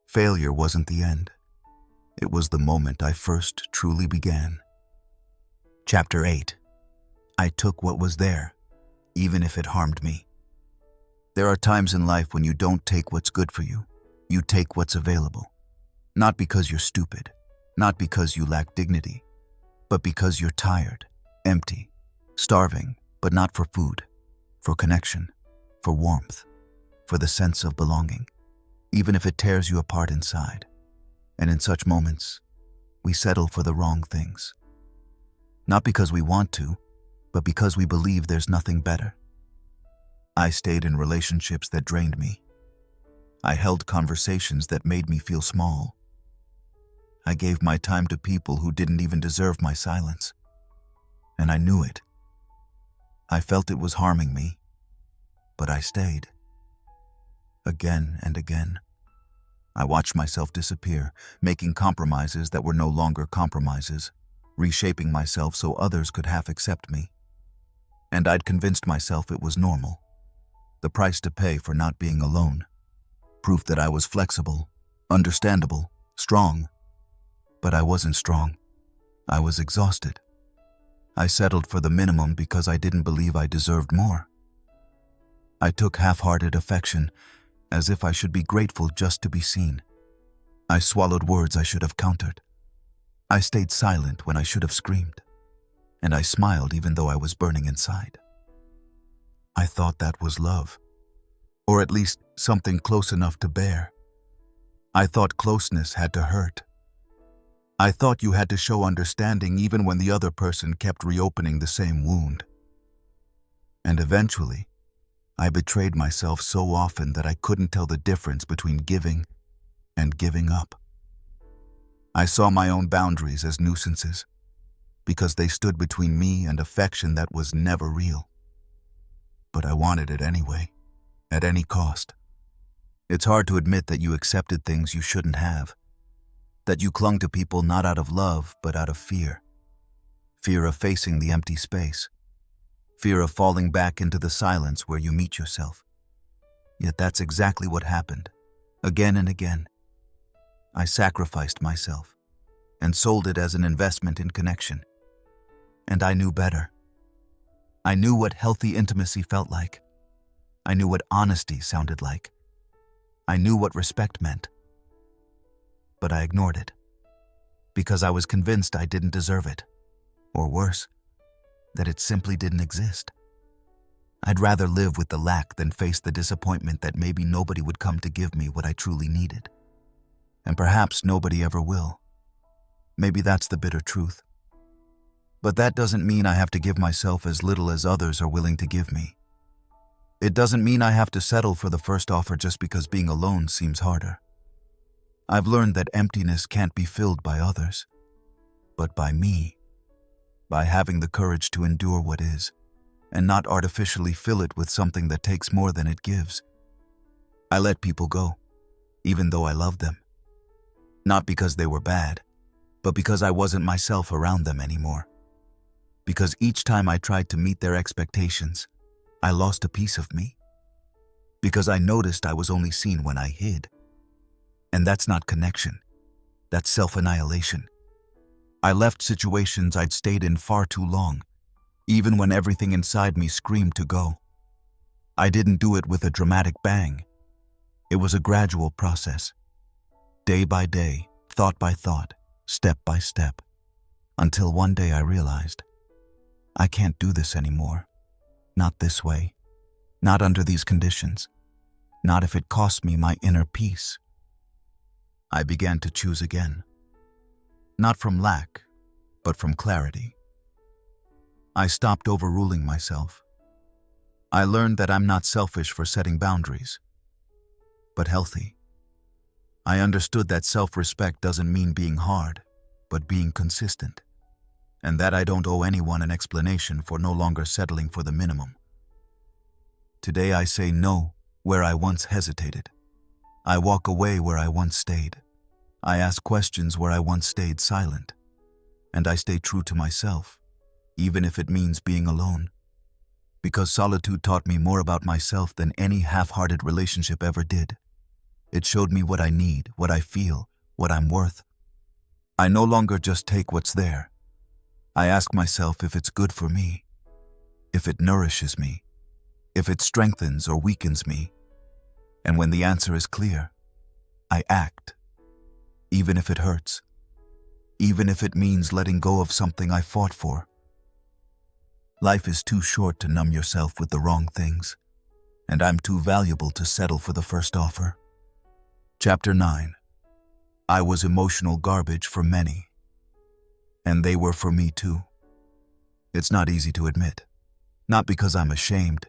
Failure wasn't the end. It was the moment I first truly began. Chapter 8. I took what was there, even if it harmed me. There are times in life when you don't take what's good for you. You take what's available. Not because you're stupid, not because you lack dignity, but because you're tired, empty, starving, but not for food, for connection, for warmth, for the sense of belonging, even if it tears you apart inside. And in such moments, we settle for the wrong things. Not because we want to, but because we believe there's nothing better. I stayed in relationships that drained me. I held conversations that made me feel small. I gave my time to people who didn't even deserve my silence. And I knew it. I felt it was harming me, but I stayed. Again and again. I watched myself disappear, making compromises that were no longer compromises, reshaping myself so others could half accept me. And I'd convinced myself it was normal. The price to pay for not being alone. Proof that I was flexible, understandable, strong. But I wasn't strong. I was exhausted. I settled for the minimum because I didn't believe I deserved more. I took half-hearted affection, as if I should be grateful just to be seen. I swallowed words I should have countered. I stayed silent when I should have screamed. And I smiled even though I was burning inside. I thought that was love. Or at least something close enough to bear. I thought closeness had to hurt. I thought you had to show understanding even when the other person kept reopening the same wound. And eventually, I betrayed myself so often that I couldn't tell the difference between giving and giving up. I saw my own boundaries as nuisances, because they stood between me and affection that was never real. But I wanted it anyway, at any cost. It's hard to admit that you accepted things you shouldn't have, that you clung to people not out of love, but out of fear. Fear of facing the empty space. Fear of falling back into the silence where you meet yourself. Yet that's exactly what happened, again and again. I sacrificed myself and sold it as an investment in connection. And I knew better. I knew what healthy intimacy felt like. I knew what honesty sounded like. I knew what respect meant. But I ignored it, because I was convinced I didn't deserve it, or worse, that it simply didn't exist. I'd rather live with the lack than face the disappointment that maybe nobody would come to give me what I truly needed. And perhaps nobody ever will. Maybe that's the bitter truth. But that doesn't mean I have to give myself as little as others are willing to give me. It doesn't mean I have to settle for the first offer just because being alone seems harder. I've learned that emptiness can't be filled by others, but by me, by having the courage to endure what is, and not artificially fill it with something that takes more than it gives. I let people go, even though I loved them. Not because they were bad, but because I wasn't myself around them anymore. Because each time I tried to meet their expectations, I lost a piece of me. because I noticed I was only seen when I hid. And that's not connection. That's self-annihilation. I left situations I'd stayed in far too long, even when everything inside me screamed to go. I didn't do it with a dramatic bang. It was a gradual process. Day by day, thought by thought, step by step, until one day I realized, I can't do this anymore. Not this way. Not under these conditions. Not if it costs me my inner peace. I began to choose again. Not from lack, but from clarity. I stopped overruling myself. I learned that I'm not selfish for setting boundaries, but healthy. I understood that self-respect doesn't mean being hard, but being consistent, and that I don't owe anyone an explanation for no longer settling for the minimum. Today I say no where I once hesitated. I walk away where I once stayed. I ask questions where I once stayed silent. And I stay true to myself, even if it means being alone. Because solitude taught me more about myself than any half-hearted relationship ever did. It showed me what I need, what I feel, what I'm worth. I no longer just take what's there. I ask myself if it's good for me, if it nourishes me, if it strengthens or weakens me. And when the answer is clear, I act, even if it hurts, even if it means letting go of something I fought for. Life is too short to numb yourself with the wrong things, and I'm too valuable to settle for the first offer. Chapter 9. I was emotional garbage for many, and they were for me too. It's not easy to admit, not because I'm ashamed,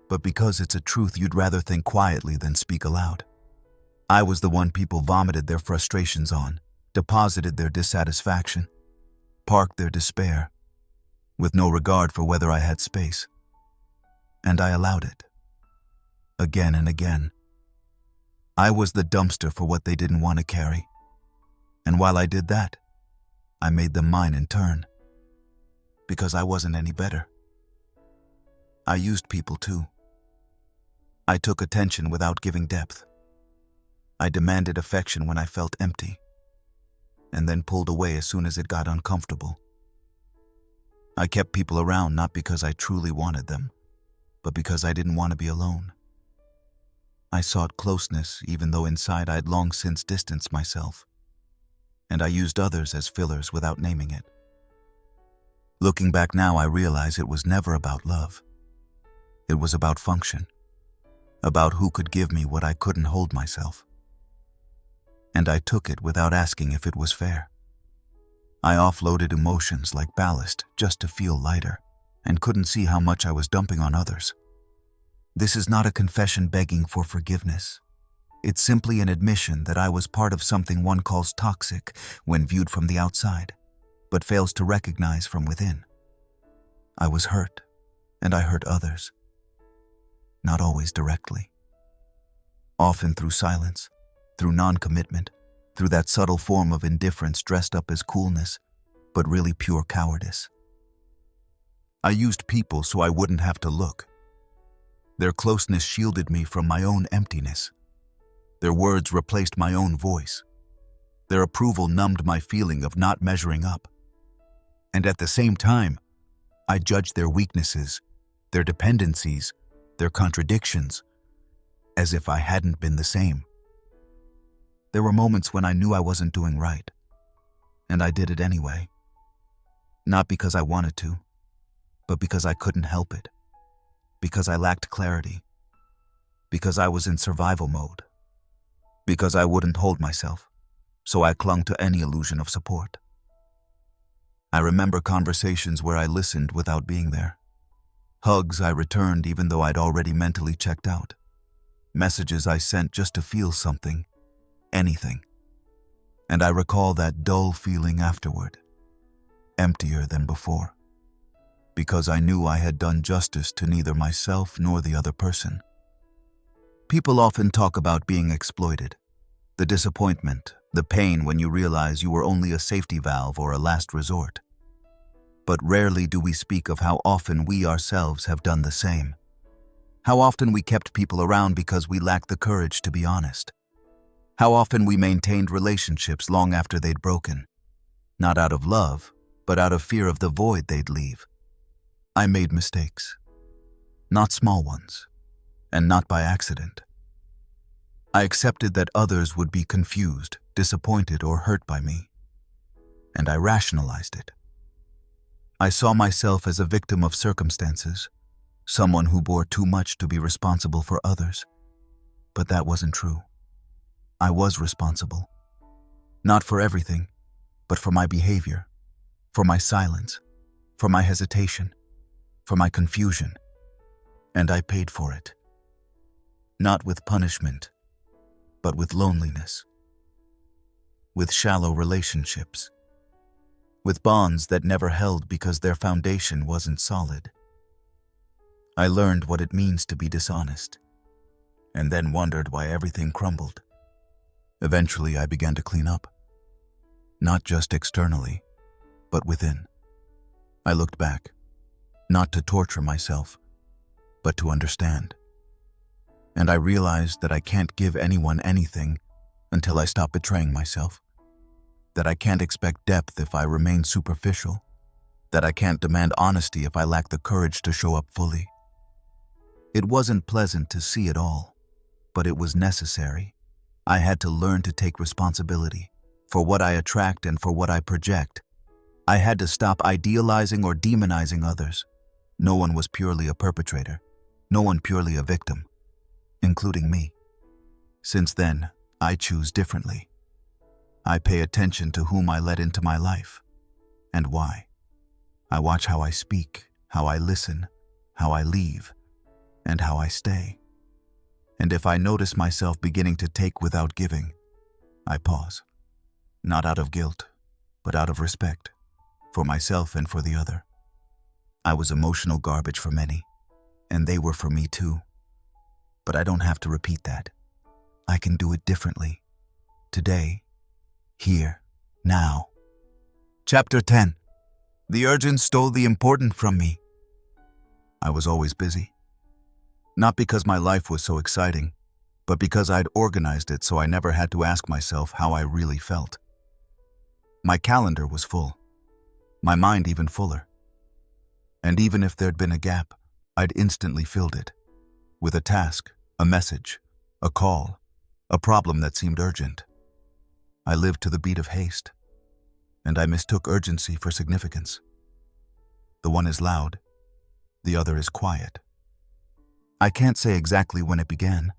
but because it's a truth you'd rather think quietly than speak aloud. I was the one people vomited their frustrations on, deposited their dissatisfaction, parked their despair, with no regard for whether I had space. And I allowed it. Again and again. I was the dumpster for what they didn't want to carry. And while I did that, I made them mine in turn. Because I wasn't any better. I used people too. I took attention without giving depth. I demanded affection when I felt empty, and then pulled away as soon as it got uncomfortable. I kept people around not because I truly wanted them, but because I didn't want to be alone. I sought closeness even though inside I'd long since distanced myself, and I used others as fillers without naming it. Looking back now, I realize it was never about love. It was about function, about who could give me what I couldn't hold myself. And I took it without asking if it was fair. I offloaded emotions like ballast just to feel lighter, and couldn't see how much I was dumping on others. This is not a confession begging for forgiveness. It's simply an admission that I was part of something one calls toxic when viewed from the outside, but fails to recognize from within. I was hurt, and I hurt others. Not always directly. Often through silence, through non-commitment, through that subtle form of indifference dressed up as coolness, but really pure cowardice. I used people so I wouldn't have to look. Their closeness shielded me from my own emptiness. Their words replaced my own voice. Their approval numbed my feeling of not measuring up. And at the same time, I judged their weaknesses, their dependencies, their contradictions, as if I hadn't been the same. There were moments when I knew I wasn't doing right, and I did it anyway. Not because I wanted to, but because I couldn't help it. Because I lacked clarity. Because I was in survival mode. Because I wouldn't hold myself, so I clung to any illusion of support. I remember conversations where I listened without being there. Hugs I returned even though I'd already mentally checked out. Messages I sent just to feel something. Anything. And I recall that dull feeling afterward, emptier than before, because I knew I had done justice to neither myself nor the other person. People often talk about being exploited, the disappointment, the pain when you realize you were only a safety valve or a last resort. But rarely do we speak of how often we ourselves have done the same. How often we kept people around because we lacked the courage to be honest. How often we maintained relationships long after they'd broken. Not out of love, but out of fear of the void they'd leave. I made mistakes. Not small ones, and not by accident. I accepted that others would be confused, disappointed, or hurt by me, and I rationalized it. I saw myself as a victim of circumstances, someone who bore too much to be responsible for others. But that wasn't true. I was responsible. Not for everything, but for my behavior, for my silence, for my hesitation, for my confusion. And I paid for it. Not with punishment, but with loneliness. With shallow relationships. With bonds that never held because their foundation wasn't solid. I learned what it means to be dishonest, and then wondered why everything crumbled. Eventually, I began to clean up. Not just externally, but within. I looked back, not to torture myself, but to understand. And I realized that I can't give anyone anything until I stop betraying myself. That I can't expect depth if I remain superficial. That I can't demand honesty if I lack the courage to show up fully. It wasn't pleasant to see it all, but it was necessary. I had to learn to take responsibility for what I attract and for what I project. I had to stop idealizing or demonizing others. No one was purely a perpetrator. No one purely a victim, including me. Since then, I choose differently. I pay attention to whom I let into my life, and why. I watch how I speak, how I listen, how I leave, and how I stay. And if I notice myself beginning to take without giving, I pause. Not out of guilt, but out of respect, for myself and for the other. I was emotional garbage for many, and they were for me too. But I don't have to repeat that. I can do it differently. Today, here, now. Chapter 10. The urgent stole the important from me. I was always busy. Not because my life was so exciting, but because I'd organized it so I never had to ask myself how I really felt. My calendar was full. My mind even fuller. And even if there'd been a gap, I'd instantly filled it. With a task, a message, a call, a problem that seemed urgent. I lived to the beat of haste, and I mistook urgency for significance. The one is loud, the other is quiet. I can't say exactly when it began.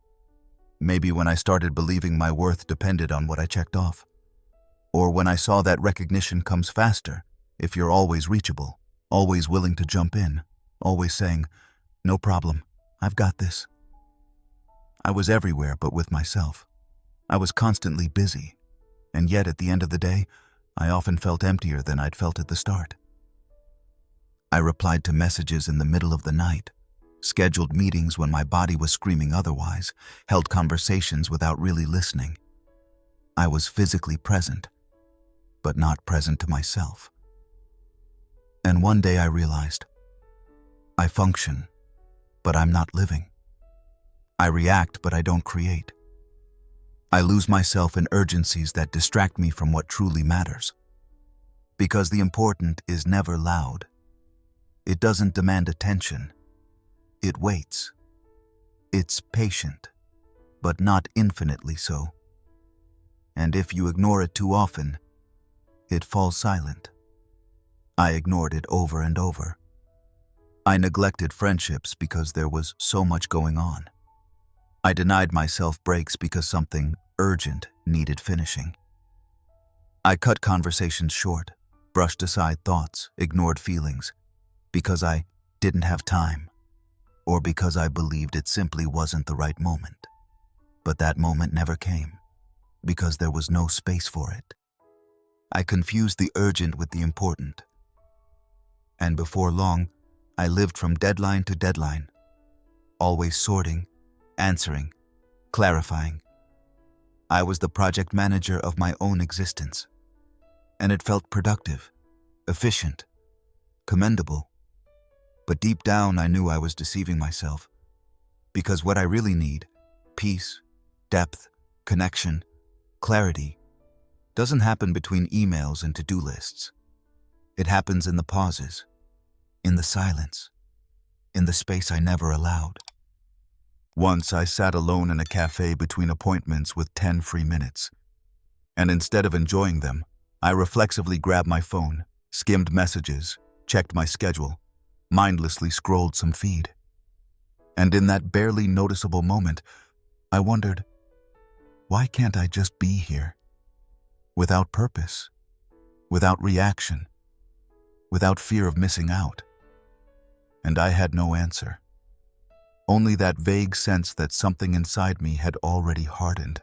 Maybe when I started believing my worth depended on what I checked off. Or when I saw that recognition comes faster if you're always reachable, always willing to jump in, always saying, "No problem, I've got this." I was everywhere but with myself. I was constantly busy, and yet at the end of the day, I often felt emptier than I'd felt at the start. I replied to messages in the middle of the night, scheduled meetings when my body was screaming otherwise, held conversations without really listening. I was physically present, but not present to myself. And one day I realized, I function, but I'm not living. I react, but I don't create. I lose myself in urgencies that distract me from what truly matters. Because the important is never loud. It doesn't demand attention. It waits. It's patient, but not infinitely so. And if you ignore it too often, it falls silent. I ignored it over and over. I neglected friendships because there was so much going on. I denied myself breaks because something urgent needed finishing. I cut conversations short, brushed aside thoughts, ignored feelings, because I didn't have time, or because I believed it simply wasn't the right moment. But that moment never came, because there was no space for it. I confused the urgent with the important. And before long, I lived from deadline to deadline, always sorting, answering, clarifying. I was the project manager of my own existence, and it felt productive, efficient, commendable. But deep down, I knew I was deceiving myself. Because what I really need, peace, depth, connection, clarity, doesn't happen between emails and to-do lists. It happens in the pauses, in the silence, in the space I never allowed. Once I sat alone in a cafe between appointments with 10 free minutes, and instead of enjoying them, I reflexively grabbed my phone, skimmed messages, checked my schedule, mindlessly scrolled some feed. And in that barely noticeable moment, I wondered, why can't I just be here? Without purpose, without reaction, without fear of missing out. And I had no answer. Only that vague sense that something inside me had already hardened.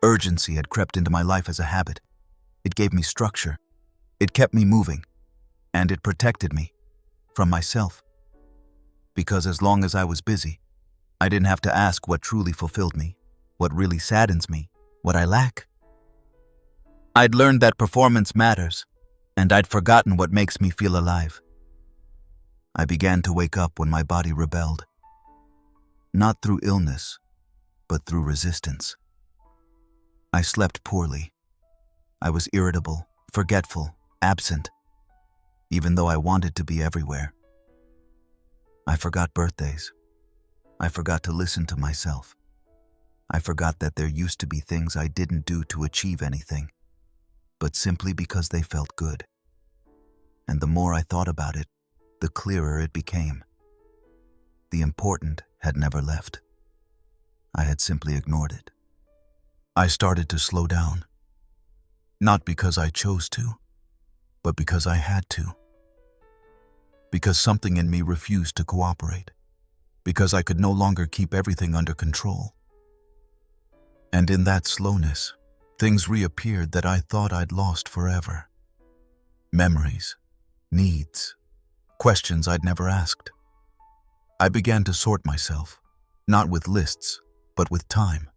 Urgency had crept into my life as a habit. It gave me structure. It kept me moving. And it protected me from myself. Because as long as I was busy, I didn't have to ask what truly fulfilled me, what really saddens me, what I lack. I'd learned that performance matters, and I'd forgotten what makes me feel alive. I began to wake up when my body rebelled. Not through illness, but through resistance. I slept poorly. I was irritable, forgetful, absent, even though I wanted to be everywhere. I forgot birthdays. I forgot to listen to myself. I forgot that there used to be things I didn't do to achieve anything, but simply because they felt good. And the more I thought about it, the clearer it became. The important had never left. I had simply ignored it. I started to slow down, not because I chose to, but because I had to. Because something in me refused to cooperate. Because I could no longer keep everything under control. And in that slowness, things reappeared that I thought I'd lost forever. Memories, needs, questions I'd never asked. I began to sort myself, not with lists, but with time,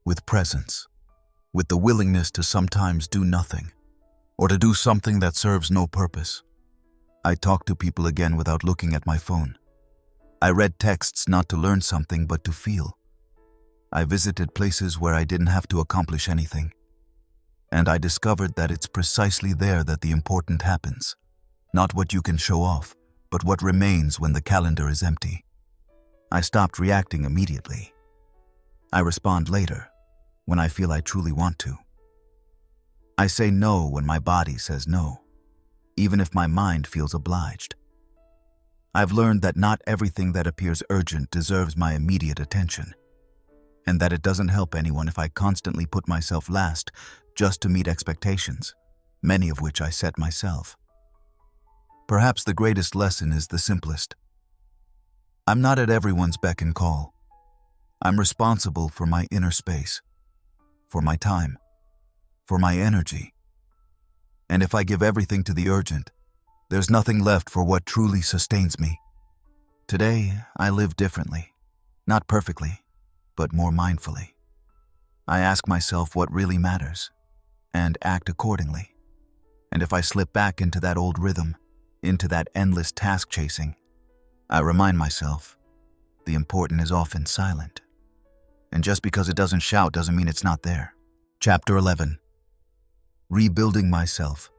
with presence, with the willingness to sometimes do nothing, or to do something that serves no purpose. I talked to people again without looking at my phone. I read texts not to learn something, but to feel. I visited places where I didn't have to accomplish anything. And I discovered that it's precisely there that the important happens. Not what you can show off, but what remains when the calendar is empty. I stopped reacting immediately. I respond later, when I feel I truly want to. I say no when my body says no, even if my mind feels obliged. I've learned that not everything that appears urgent deserves my immediate attention, and that it doesn't help anyone if I constantly put myself last just to meet expectations, many of which I set myself. Perhaps the greatest lesson is the simplest. I'm not at everyone's beck and call. I'm responsible for my inner space, for my time, for my energy. And if I give everything to the urgent, there's nothing left for what truly sustains me. Today, I live differently, not perfectly, but more mindfully. I ask myself what really matters, and act accordingly. And if I slip back into that old rhythm, into that endless task chasing, I remind myself, the important is often silent. And just because it doesn't shout doesn't mean it's not there. Chapter 11. Rebuilding myself.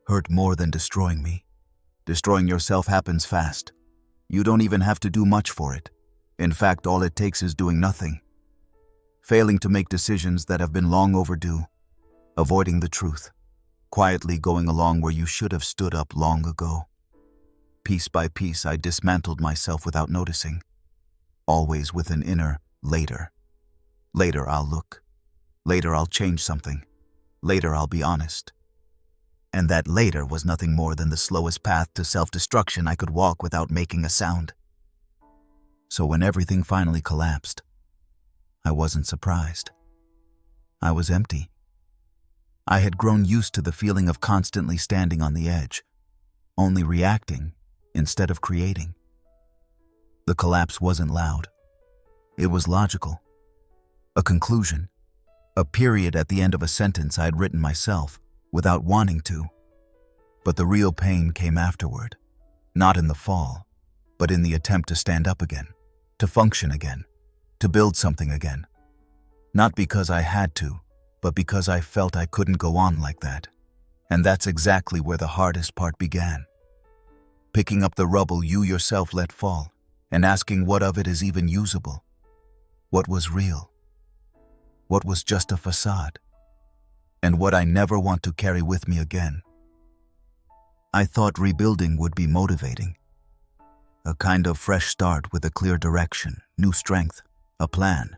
Hurt more than destroying me. Destroying yourself happens fast. You don't even have to do much for it. In fact, all it takes is doing nothing. Failing to make decisions that have been long overdue. Avoiding the truth. Quietly going along where you should have stood up long ago. Piece by piece, I dismantled myself without noticing. Always with an inner later. Later I'll look. Later I'll change something. Later I'll be honest. And that later was nothing more than the slowest path to self-destruction I could walk without making a sound. So when everything finally collapsed, I wasn't surprised. I was empty. I had grown used to the feeling of constantly standing on the edge, only reacting instead of creating. The collapse wasn't loud. It was logical. A conclusion. A period at the end of a sentence I'd written myself, without wanting to. But the real pain came afterward, not in the fall, but in the attempt to stand up again. to function again, to build something again. Not because I had to, but because I felt I couldn't go on like that. And that's exactly where the hardest part began. Picking up the rubble you yourself let fall, and asking what of it is even usable. What was real? What was just a facade? And what I never want to carry with me again. I thought rebuilding would be motivating. A kind of fresh start with a clear direction, new strength, a plan.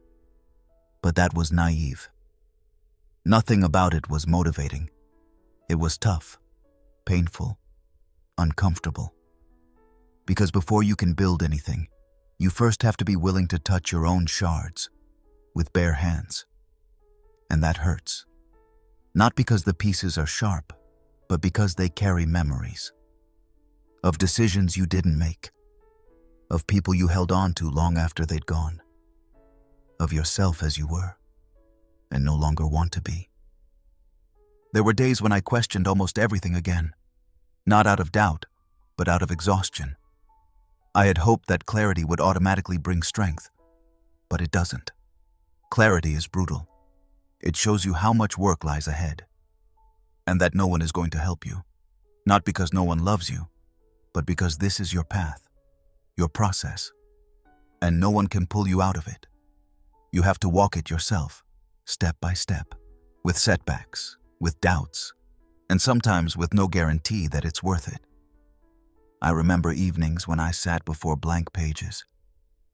But that was naive. Nothing about it was motivating. It was tough, painful, uncomfortable. Because before you can build anything, you first have to be willing to touch your own shards with bare hands. And that hurts. Not because the pieces are sharp, but because they carry memories. Of decisions you didn't make. Of people you held on to long after they'd gone. Of yourself as you were, and no longer want to be. There were days when I questioned almost everything again. Not out of doubt, but out of exhaustion. I had hoped that clarity would automatically bring strength, but it doesn't. Clarity is brutal. It shows you how much work lies ahead, and that no one is going to help you. Not because no one loves you, but because this is your path, your process, and no one can pull you out of it. You have to walk it yourself, step by step, with setbacks, with doubts, and sometimes with no guarantee that it's worth it. I remember evenings when I sat before blank pages,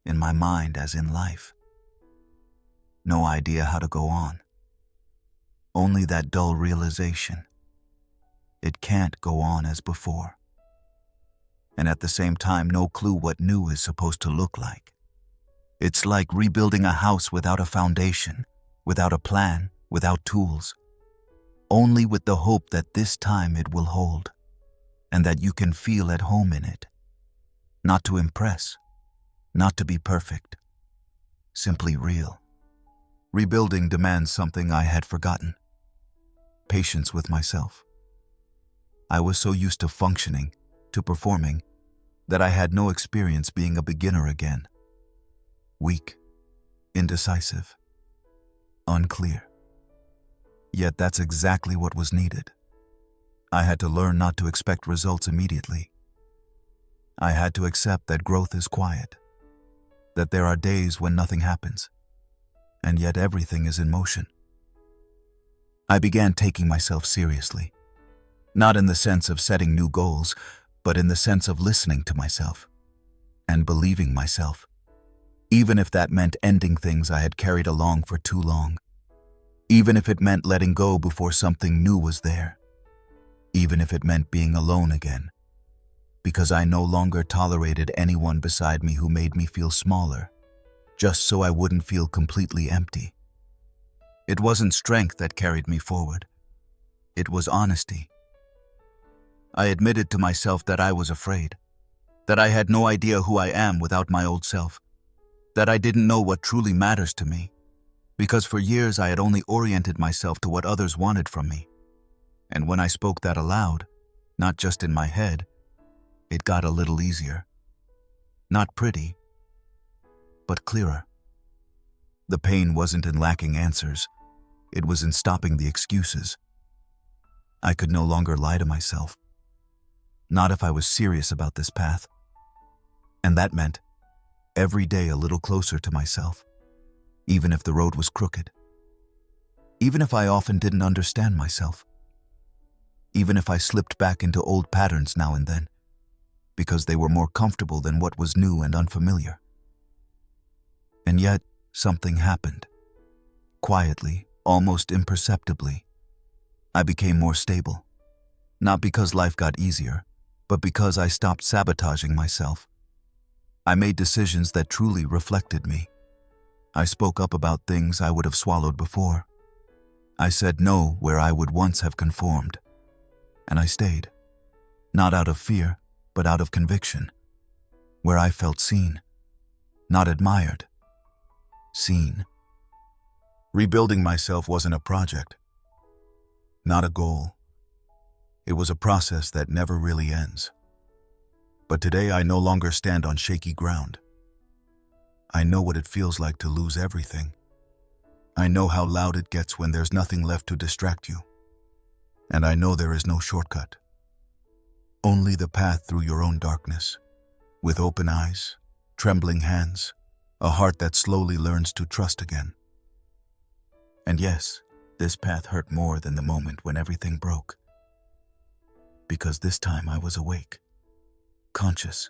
in my mind as in life. No idea how to go on. Only that dull realization. It can't go on as before. And at the same time, no clue what new is supposed to look like. It's like rebuilding a house without a foundation, without a plan, without tools. Only with the hope that this time it will hold, and that you can feel at home in it. Not to impress, not to be perfect, simply real. Rebuilding demands something I had forgotten. Patience with myself. I was so used to functioning, to performing, that I had no experience being a beginner again. Weak, indecisive, unclear. Yet that's exactly what was needed. I had to learn not to expect results immediately. I had to accept that growth is quiet, that there are days when nothing happens, and yet everything is in motion. I began taking myself seriously, not in the sense of setting new goals, but in the sense of listening to myself and believing myself, even if that meant ending things I had carried along for too long, even if it meant letting go before something new was there, even if it meant being alone again, because I no longer tolerated anyone beside me who made me feel smaller, just so I wouldn't feel completely empty. It wasn't strength that carried me forward. It was honesty. I admitted to myself that I was afraid, that I had no idea who I am without my old self, that I didn't know what truly matters to me, because for years I had only oriented myself to what others wanted from me. And when I spoke that aloud, not just in my head, it got a little easier. Not pretty, but clearer. The pain wasn't in lacking answers. It was in stopping the excuses. I could no longer lie to myself. Not if I was serious about this path. And that meant every day a little closer to myself, even if the road was crooked. Even if I often didn't understand myself. Even if I slipped back into old patterns now and then, because they were more comfortable than what was new and unfamiliar. And yet, something happened. Quietly, almost imperceptibly, I became more stable. Not because life got easier, but because I stopped sabotaging myself. I made decisions that truly reflected me. I spoke up about things I would have swallowed before. I said no where I would once have conformed. And I stayed, not out of fear, but out of conviction, where I felt seen, not admired, seen. Rebuilding myself wasn't a project, not a goal. It was a process that never really ends. But today I no longer stand on shaky ground. I know what it feels like to lose everything. I know how loud it gets when there's nothing left to distract you. And I know there is no shortcut. Only the path through your own darkness, with open eyes, trembling hands, a heart that slowly learns to trust again. And yes, this path hurt more than the moment when everything broke. Because this time I was awake, conscious,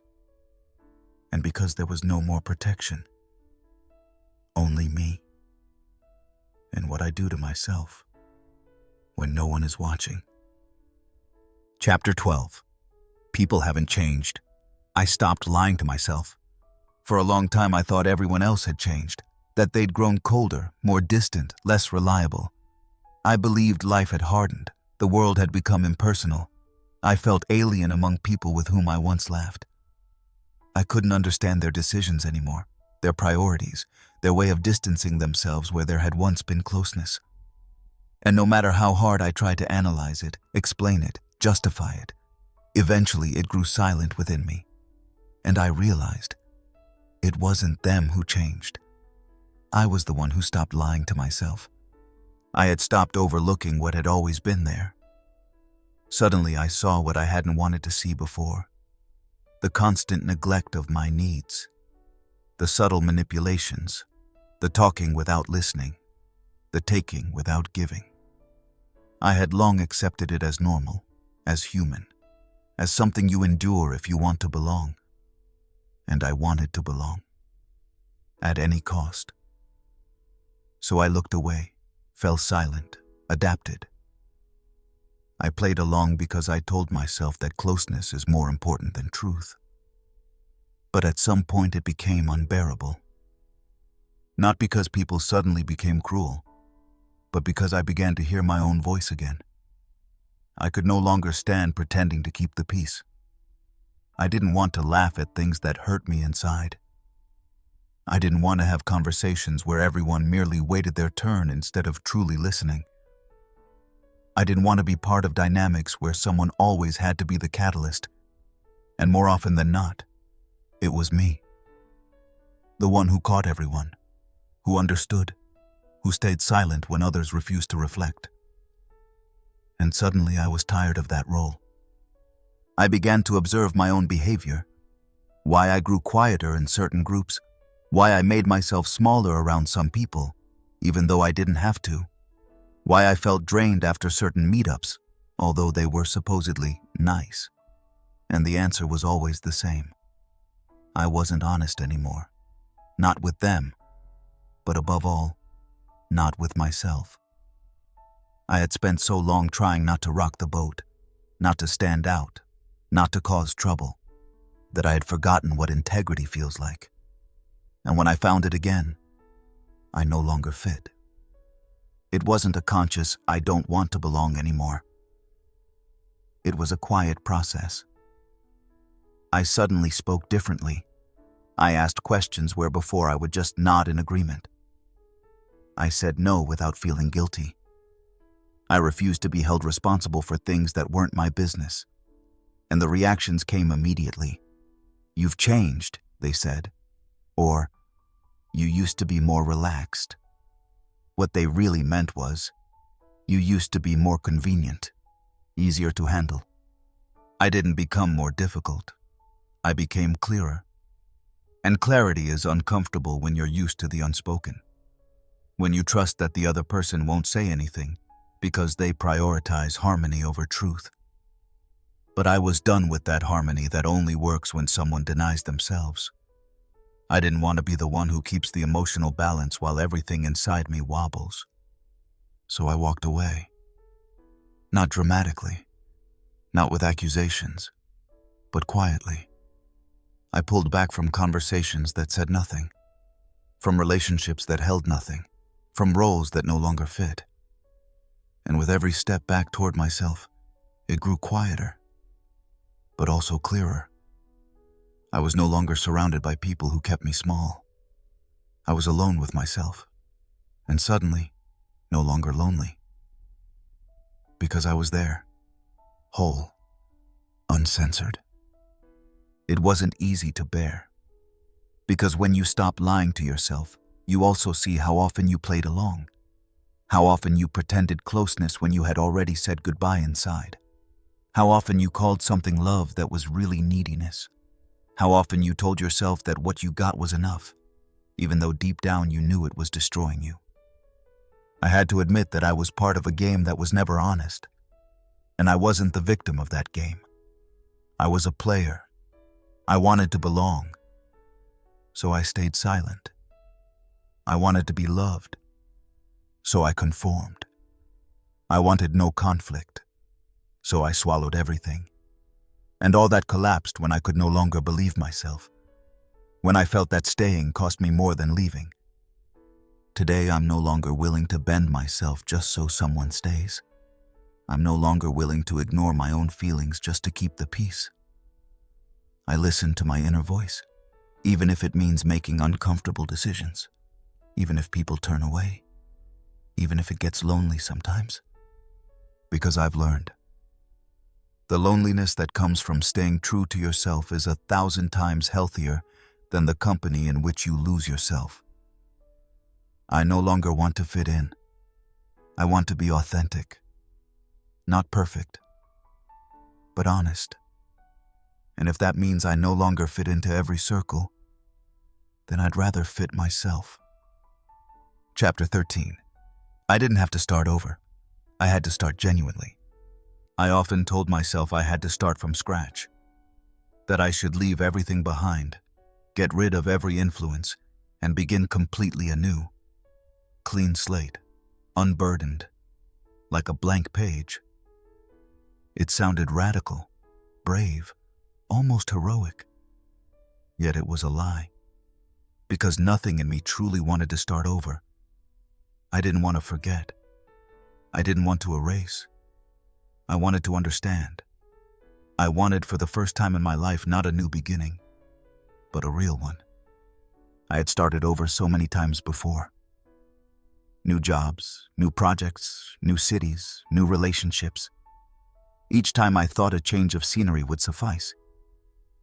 and because there was no more protection. Only me. And what I do to myself when no one is watching. Chapter 12. People haven't changed. I stopped lying to myself. For a long time I thought everyone else had changed, that they'd grown colder, more distant, less reliable. I believed life had hardened, the world had become impersonal. I felt alien among people with whom I once laughed. I couldn't understand their decisions anymore, their priorities, their way of distancing themselves where there had once been closeness. And no matter how hard I tried to analyze it, explain it, justify it, eventually it grew silent within me. And I realized it wasn't them who changed. I was the one who stopped lying to myself. I had stopped overlooking what had always been there. Suddenly I saw what I hadn't wanted to see before. The constant neglect of my needs. The subtle manipulations. The talking without listening. The taking without giving. I had long accepted it as normal, as human, as something you endure if you want to belong. And I wanted to belong. At any cost. So I looked away, fell silent, adapted. I played along because I told myself that closeness is more important than truth. But at some point it became unbearable. Not because people suddenly became cruel, but because I began to hear my own voice again. I could no longer stand pretending to keep the peace. I didn't want to laugh at things that hurt me inside. I didn't want to have conversations where everyone merely waited their turn instead of truly listening. I didn't want to be part of dynamics where someone always had to be the catalyst. And more often than not, it was me. The one who caught everyone, who understood, who stayed silent when others refused to reflect. And suddenly I was tired of that role. I began to observe my own behavior, why I grew quieter in certain groups, why I made myself smaller around some people, even though I didn't have to, why I felt drained after certain meetups, although they were supposedly nice. And the answer was always the same. I wasn't honest anymore. Not with them, but above all, not with myself. I had spent so long trying not to rock the boat, not to stand out, not to cause trouble, that I had forgotten what integrity feels like. And when I found it again, I no longer fit. It wasn't a conscious, I don't want to belong anymore. It was a quiet process. I suddenly spoke differently. I asked questions where before I would just nod in agreement. I said no without feeling guilty. I refused to be held responsible for things that weren't my business. And the reactions came immediately. "You've changed," they said. Or, "You used to be more relaxed." What they really meant was, "You used to be more convenient, easier to handle." I didn't become more difficult. I became clearer. And clarity is uncomfortable when you're used to the unspoken. When you trust that the other person won't say anything because they prioritize harmony over truth. But I was done with that harmony that only works when someone denies themselves. I didn't want to be the one who keeps the emotional balance while everything inside me wobbles. So I walked away. Not dramatically, not with accusations, but quietly. I pulled back from conversations that said nothing, from relationships that held nothing, from roles that no longer fit. And with every step back toward myself, it grew quieter, but also clearer. I was no longer surrounded by people who kept me small. I was alone with myself, and suddenly, no longer lonely. Because I was there, whole, uncensored. It wasn't easy to bear. Because when you stop lying to yourself, you also see how often you played along, how often you pretended closeness when you had already said goodbye inside, how often you called something love that was really neediness, how often you told yourself that what you got was enough, even though deep down you knew it was destroying you. I had to admit that I was part of a game that was never honest, and I wasn't the victim of that game. I was a player. I wanted to belong, so I stayed silent. I wanted to be loved, so I conformed. I wanted no conflict, so I swallowed everything. And all that collapsed when I could no longer believe myself, when I felt that staying cost me more than leaving. Today, I'm no longer willing to bend myself just so someone stays. I'm no longer willing to ignore my own feelings just to keep the peace. I listen to my inner voice, even if it means making uncomfortable decisions, even if people turn away, even if it gets lonely sometimes. Because I've learned, the loneliness that comes from staying true to yourself is 1,000 times healthier than the company in which you lose yourself. I no longer want to fit in. I want to be authentic. Not perfect, but honest. And if that means I no longer fit into every circle, then I'd rather fit myself. Chapter 13. I didn't have to start over. I had to start genuinely. I often told myself I had to start from scratch, that I should leave everything behind, get rid of every influence, and begin completely anew. Clean slate, unburdened, like a blank page. It sounded radical, brave, almost heroic. Yet it was a lie, because nothing in me truly wanted to start over. I didn't want to forget. I didn't want to erase. I wanted to understand. I wanted, for the first time in my life, not a new beginning, but a real one. I had started over so many times before. New jobs, new projects, new cities, new relationships. Each time I thought a change of scenery would suffice.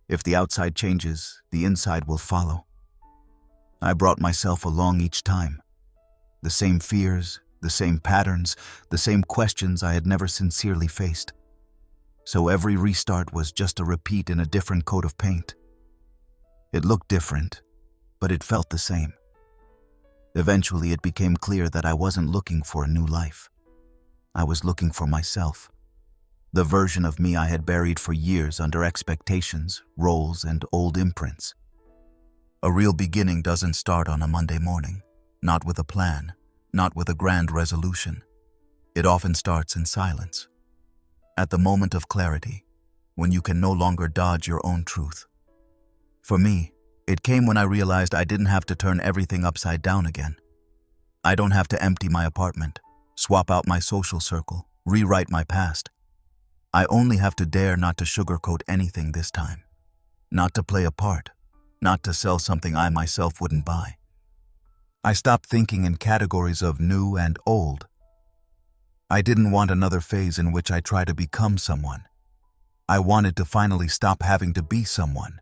If the outside changes, the inside will follow. I brought myself along each time. The same fears, the same patterns, the same questions I had never sincerely faced. So every restart was just a repeat in a different coat of paint. It looked different, but it felt the same. Eventually, it became clear that I wasn't looking for a new life. I was looking for myself. The version of me I had buried for years under expectations, roles, and old imprints. A real beginning doesn't start on a Monday morning, not with a plan, not with a grand resolution. It often starts in silence. At the moment of clarity, when you can no longer dodge your own truth. For me, it came when I realized I didn't have to turn everything upside down again. I don't have to empty my apartment, swap out my social circle, rewrite my past. I only have to dare not to sugarcoat anything this time, not to play a part, not to sell something I myself wouldn't buy. I stopped thinking in categories of new and old. I didn't want another phase in which I try to become someone. I wanted to finally stop having to be someone.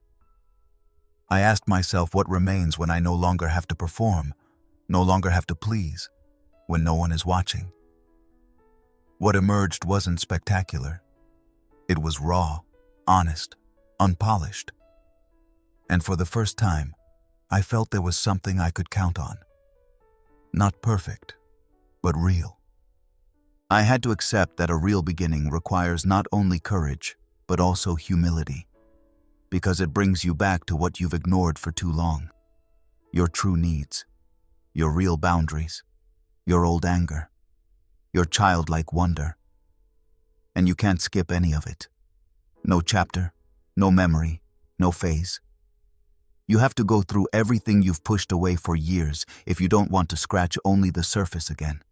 I asked myself what remains when I no longer have to perform, no longer have to please, when no one is watching. What emerged wasn't spectacular. It was raw, honest, unpolished. And for the first time, I felt there was something I could count on. Not perfect, but real. I had to accept that a real beginning requires not only courage, but also humility, because it brings you back to what you've ignored for too long. Your true needs, your real boundaries, your old anger, your childlike wonder. And you can't skip any of it. No chapter, no memory, no phase. You have to go through everything you've pushed away for years if you don't want to scratch only the surface again.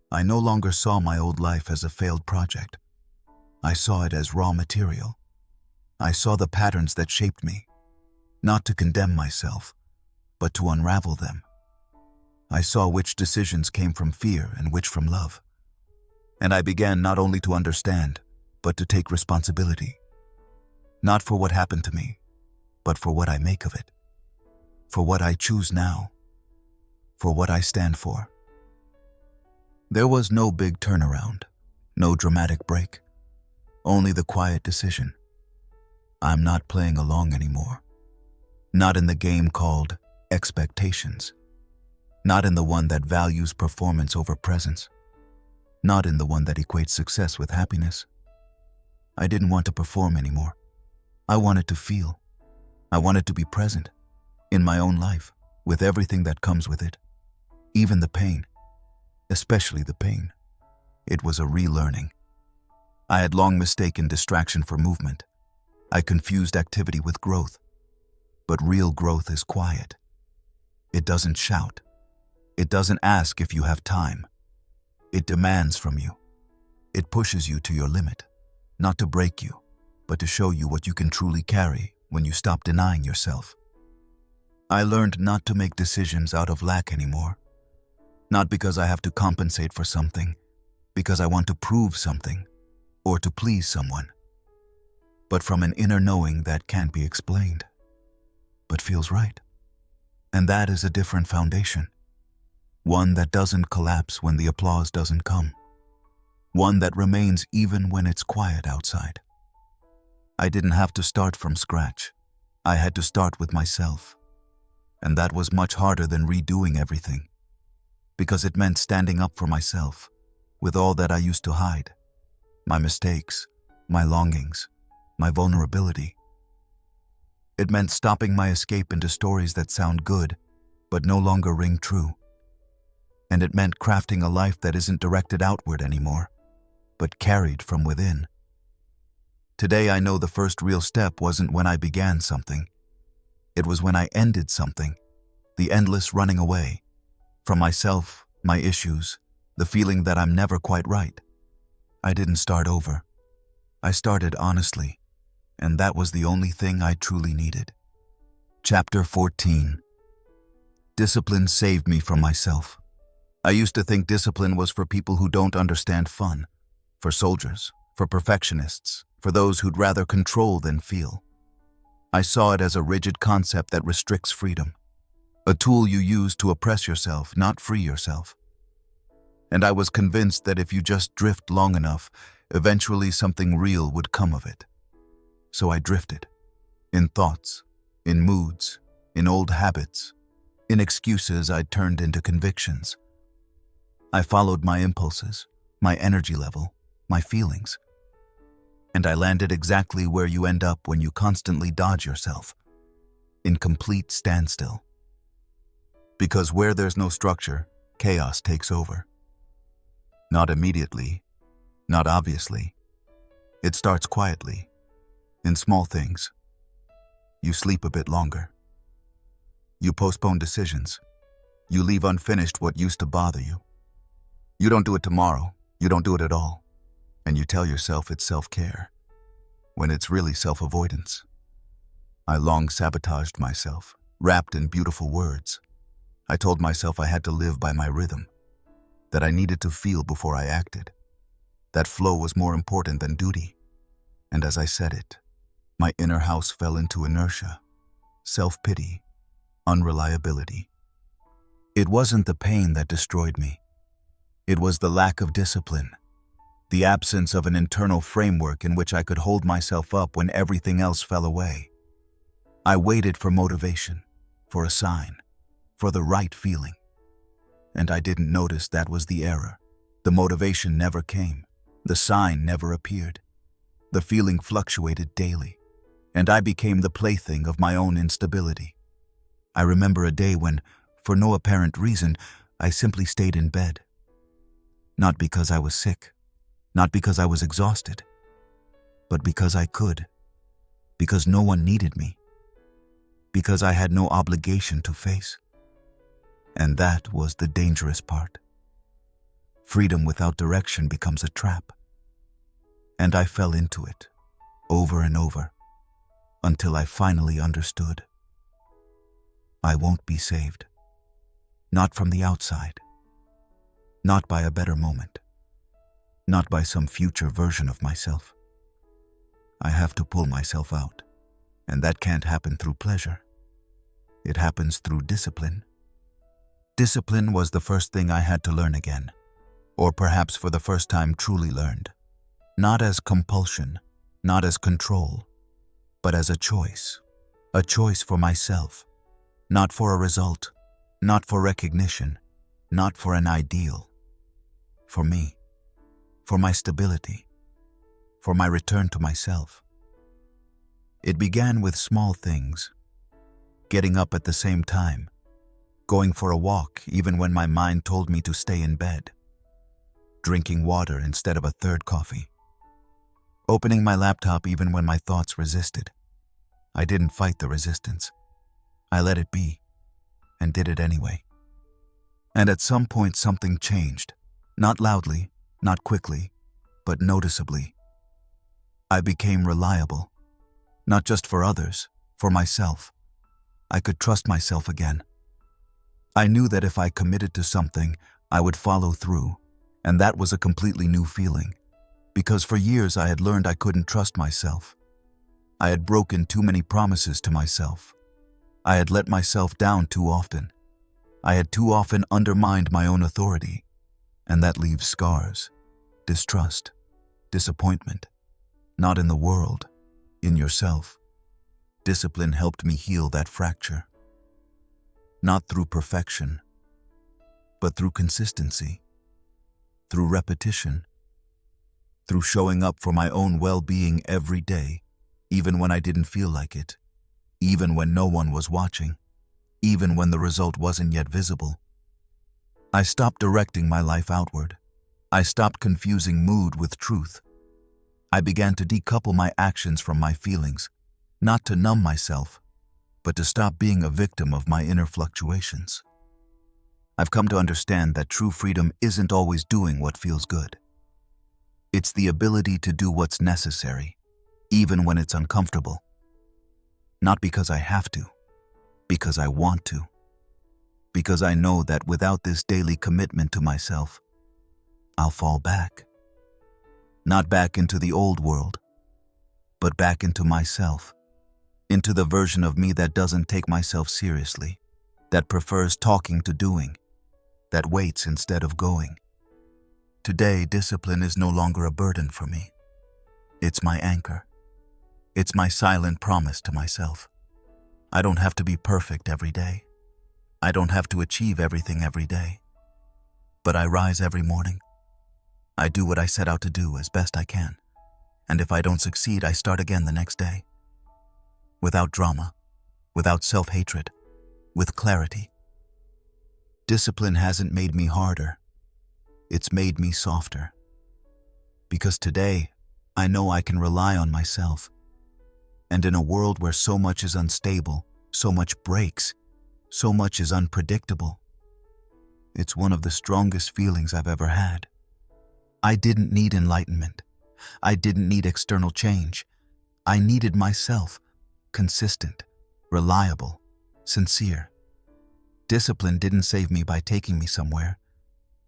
I no longer saw my old life as a failed project. I saw it as raw material. I saw the patterns that shaped me, not to condemn myself, but to unravel them. I saw which decisions came from fear and which from love. And I began not only to understand, but to take responsibility. Not for what happened to me, but for what I make of it. for what I choose now, for what I stand for. There was no big turnaround, no dramatic break, only the quiet decision. I'm not playing along anymore. Not in the game called expectations. Not in the one that values performance over presence. Not in the one that equates success with happiness. I didn't want to perform anymore. I wanted to feel. I wanted to be present in my own life, with everything that comes with it. Even the pain, especially the pain. It was a relearning. I had long mistaken distraction for movement. I confused activity with growth. But real growth is quiet. It doesn't shout. It doesn't ask if you have time. It demands from you. It pushes you to your limit, not to break you, but to show you what you can truly carry when you stop denying yourself. I learned not to make decisions out of lack anymore. Not because I have to compensate for something, because I want to prove something, or to please someone, but from an inner knowing that can't be explained, but feels right. And that is a different foundation. One that doesn't collapse when the applause doesn't come. One that remains even when it's quiet outside. I didn't have to start from scratch. I had to start with myself. And that was much harder than redoing everything, because it meant standing up for myself, with all that I used to hide. My mistakes, my longings, my vulnerability. It meant stopping my escape into stories that sound good, but no longer ring true. And it meant crafting a life that isn't directed outward anymore, but carried from within. Today I know the first real step wasn't when I began something. It was when I ended something, the endless running away, from myself, my issues, the feeling that I'm never quite right. I didn't start over. I started honestly, and that was the only thing I truly needed. Chapter 14. Discipline saved me from myself. I used to think discipline was for people who don't understand fun, for soldiers, for perfectionists, for those who'd rather control than feel. I saw it as a rigid concept that restricts freedom, a tool you use to oppress yourself, not free yourself. And I was convinced that if you just drift long enough, eventually something real would come of it. So I drifted, in thoughts, in moods, in old habits, in excuses I'd turned into convictions. I followed my impulses, my energy level, my feelings. And I landed exactly where you end up when you constantly dodge yourself, in complete standstill. Because where there's no structure, chaos takes over. Not immediately, not obviously. It starts quietly, in small things. You sleep a bit longer. You postpone decisions. You leave unfinished what used to bother you. You don't do it tomorrow. You don't do it at all. And you tell yourself it's self-care, when it's really self-avoidance. I long sabotaged myself, wrapped in beautiful words. I told myself I had to live by my rhythm, that I needed to feel before I acted, that flow was more important than duty. And as I said it, my inner house fell into inertia, self-pity, unreliability. It wasn't the pain that destroyed me. It was the lack of discipline, the absence of an internal framework in which I could hold myself up when everything else fell away. I waited for motivation, for a sign, for the right feeling. And I didn't notice that was the error. The motivation never came. The sign never appeared. The feeling fluctuated daily, and I became the plaything of my own instability. I remember a day when, for no apparent reason, I simply stayed in bed. Not because I was sick, not because I was exhausted, but because I could, because no one needed me, because I had no obligation to face. And that was the dangerous part. Freedom without direction becomes a trap. And I fell into it, over and over, until I finally understood. I won't be saved. Not from the outside. Not by a better moment. Not by some future version of myself. I have to pull myself out, and that can't happen through pleasure. It happens through discipline. Discipline was the first thing I had to learn again, or perhaps for the first time truly learned. Not as compulsion, not as control, but as a choice for myself, not for a result, not for recognition, not for an ideal. For me, for my stability, for my return to myself. It began with small things, getting up at the same time, going for a walk even when my mind told me to stay in bed, drinking water instead of a third coffee, opening my laptop even when my thoughts resisted. I didn't fight the resistance. I let it be, and did it anyway. And at some point something changed, not loudly, not quickly, but noticeably. I became reliable, not just for others, for myself. I could trust myself again. I knew that if I committed to something, I would follow through, and that was a completely new feeling, because for years I had learned I couldn't trust myself. I had broken too many promises to myself. I had let myself down too often. I had too often undermined my own authority, and that leaves scars, distrust, disappointment, not in the world, in yourself. Discipline helped me heal that fracture. Not through perfection, but through consistency, through repetition, through showing up for my own well-being every day, even when I didn't feel like it, even when no one was watching, even when the result wasn't yet visible. I stopped directing my life outward. I stopped confusing mood with truth. I began to decouple my actions from my feelings, not to numb myself, but to stop being a victim of my inner fluctuations. I've come to understand that true freedom isn't always doing what feels good. It's the ability to do what's necessary, even when it's uncomfortable. Not because I have to, because I want to. Because I know that without this daily commitment to myself, I'll fall back. Not back into the old world, but back into myself, into the version of me that doesn't take myself seriously, that prefers talking to doing, that waits instead of going. Today, discipline is no longer a burden for me. It's my anchor. It's my silent promise to myself. I don't have to be perfect every day. I don't have to achieve everything every day. But I rise every morning. I do what I set out to do as best I can. And if I don't succeed, I start again the next day. Without drama, without self-hatred, with clarity. Discipline hasn't made me harder. It's made me softer. Because today, I know I can rely on myself. And in a world where so much is unstable, so much breaks, so much is unpredictable, it's one of the strongest feelings I've ever had. I didn't need enlightenment. I didn't need external change. I needed myself, consistent, reliable, sincere. Discipline didn't save me by taking me somewhere.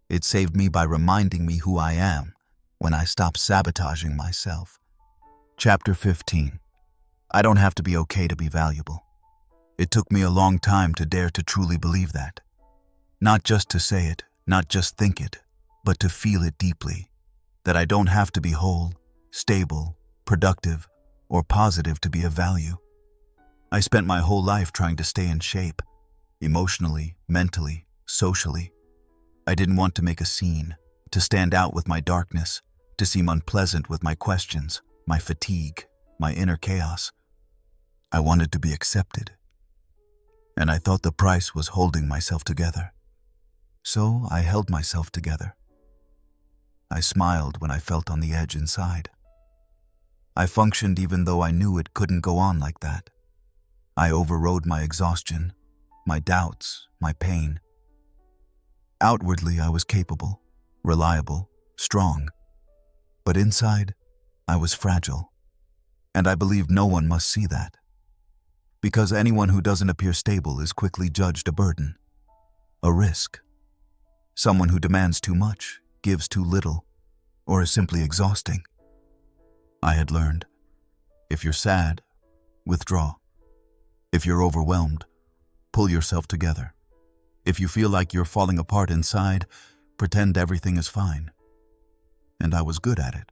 It saved me by reminding me who I am when I stopped sabotaging myself. Chapter 15. I don't have to be okay to be valuable. It took me a long time to dare to truly believe that. Not just to say it, not just think it, but to feel it deeply. That I don't have to be whole, stable, productive, or positive to be of value. I spent my whole life trying to stay in shape, emotionally, mentally, socially. I didn't want to make a scene, to stand out with my darkness, to seem unpleasant with my questions, my fatigue, my inner chaos. I wanted to be accepted. And I thought the price was holding myself together. So I held myself together. I smiled when I felt on the edge inside. I functioned even though I knew it couldn't go on like that. I overrode my exhaustion, my doubts, my pain. Outwardly, I was capable, reliable, strong. But inside, I was fragile. And I believe no one must see that. Because anyone who doesn't appear stable is quickly judged a burden, a risk. Someone who demands too much, gives too little, or is simply exhausting. I had learned, if you're sad, withdraw. If you're overwhelmed, Pull yourself together. If you feel like you're falling apart inside, pretend everything is fine. And I was good at it.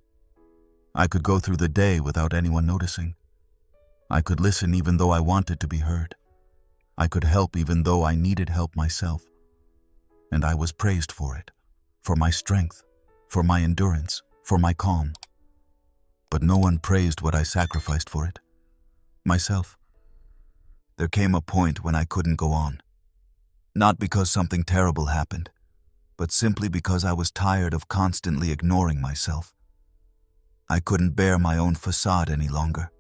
I could go through the day without anyone noticing. I could listen even though I wanted to be heard. I could help even though I needed help myself. And I was praised for it, for my strength, for my endurance, for my calm. But no one praised what I sacrificed for it. Myself. There came a point when I couldn't go on. Not because something terrible happened, but simply because I was tired of constantly ignoring myself. I couldn't bear my own facade any longer.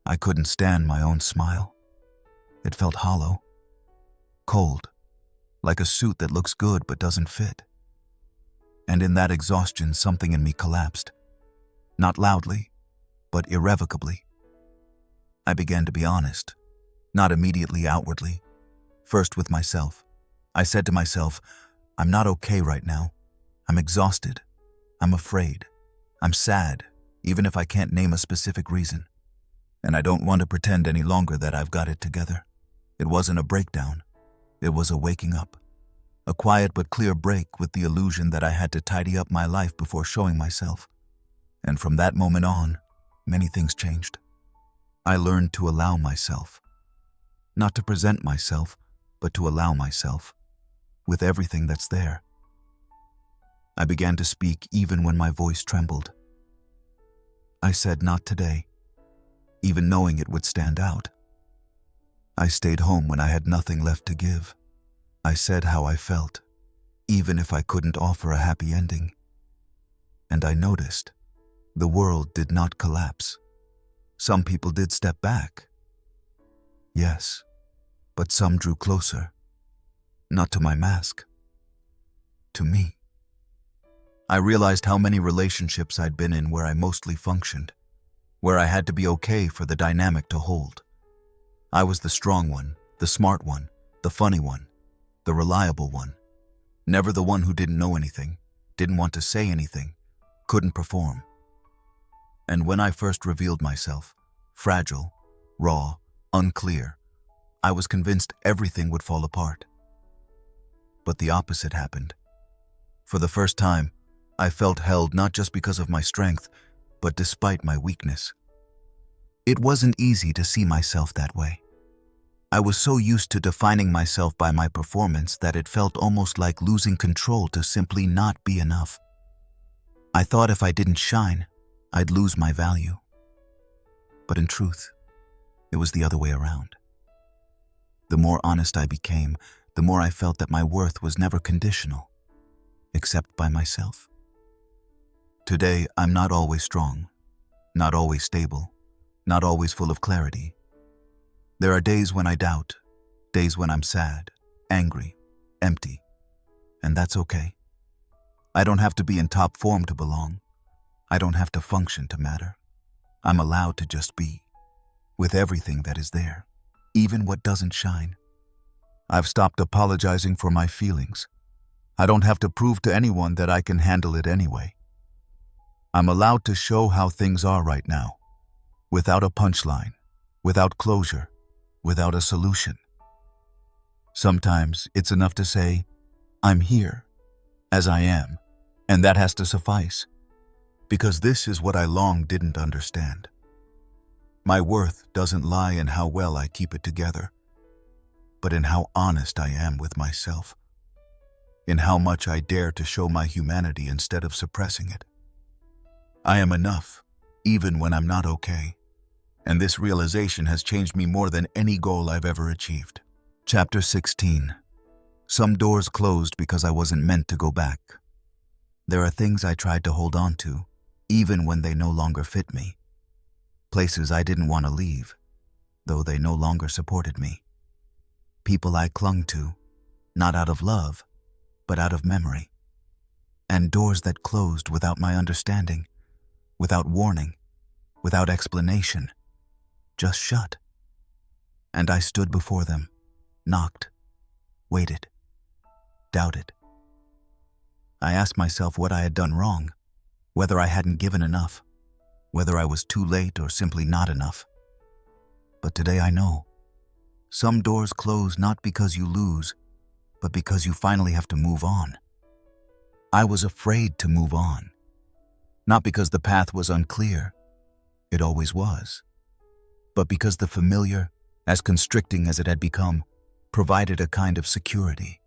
I couldn't stand my own smile. It felt hollow, cold, like a suit that looks good but doesn't fit. And in that exhaustion, something in me collapsed. Not loudly, but irrevocably. I began to be honest, not immediately outwardly, first with myself. I said to myself, I'm not okay right now. I'm exhausted. I'm afraid. I'm sad, even if I can't name a specific reason. And I don't want to pretend any longer that I've got it together. It wasn't a breakdown. It was a waking up. A quiet but clear break with the illusion that I had to tidy up my life before showing myself. And from that moment on, many things changed. I learned to allow myself. Not to present myself, but to allow myself, with everything that's there. I began to speak even when my voice trembled. I said, not today, even knowing it would stand out. I stayed home when I had nothing left to give. I said how I felt, even if I couldn't offer a happy ending. And I noticed the world did not collapse. Some people did step back. Yes, but some drew closer. Not to my mask. To me. I realized how many relationships I'd been in where I mostly functioned, where I had to be okay for the dynamic to hold. I was the strong one, the smart one, the funny one, the reliable one. Never the one who didn't know anything, didn't want to say anything, couldn't perform. And when I first revealed myself, fragile, raw, unclear, I was convinced everything would fall apart. But the opposite happened. For the first time, I felt held not just because of my strength, but despite my weakness. It wasn't easy to see myself that way. I was so used to defining myself by my performance that it felt almost like losing control to simply not be enough. I thought if I didn't shine, I'd lose my value. But in truth, it was the other way around. The more honest I became, the more I felt that my worth was never conditional, except by myself. Today, I'm not always strong, not always stable, not always full of clarity. There are days when I doubt, days when I'm sad, angry, empty, and that's okay. I don't have to be in top form to belong. I don't have to function to matter. I'm allowed to just be, with everything that is there, even what doesn't shine. I've stopped apologizing for my feelings. I don't have to prove to anyone that I can handle it anyway. I'm allowed to show how things are right now, without a punchline, without closure, without a solution. Sometimes it's enough to say, I'm here, as I am, and that has to suffice. Because this is what I long didn't understand. My worth doesn't lie in how well I keep it together, but in how honest I am with myself, in how much I dare to show my humanity instead of suppressing it. I am enough, even when I'm not okay, and this realization has changed me more than any goal I've ever achieved. Chapter 16. Some doors closed because I wasn't meant to go back. There are things I tried to hold on to, even when they no longer fit me. Places I didn't want to leave, though they no longer supported me. People I clung to, not out of love, but out of memory. And doors that closed without my understanding, without warning, without explanation, just shut. And I stood before them, knocked, waited, doubted. I asked myself what I had done wrong, whether I hadn't given enough, whether I was too late or simply not enough. But today I know. Some doors close not because you lose, but because you finally have to move on. I was afraid to move on. Not because the path was unclear, it always was, but because the familiar, as constricting as it had become, provided a kind of security,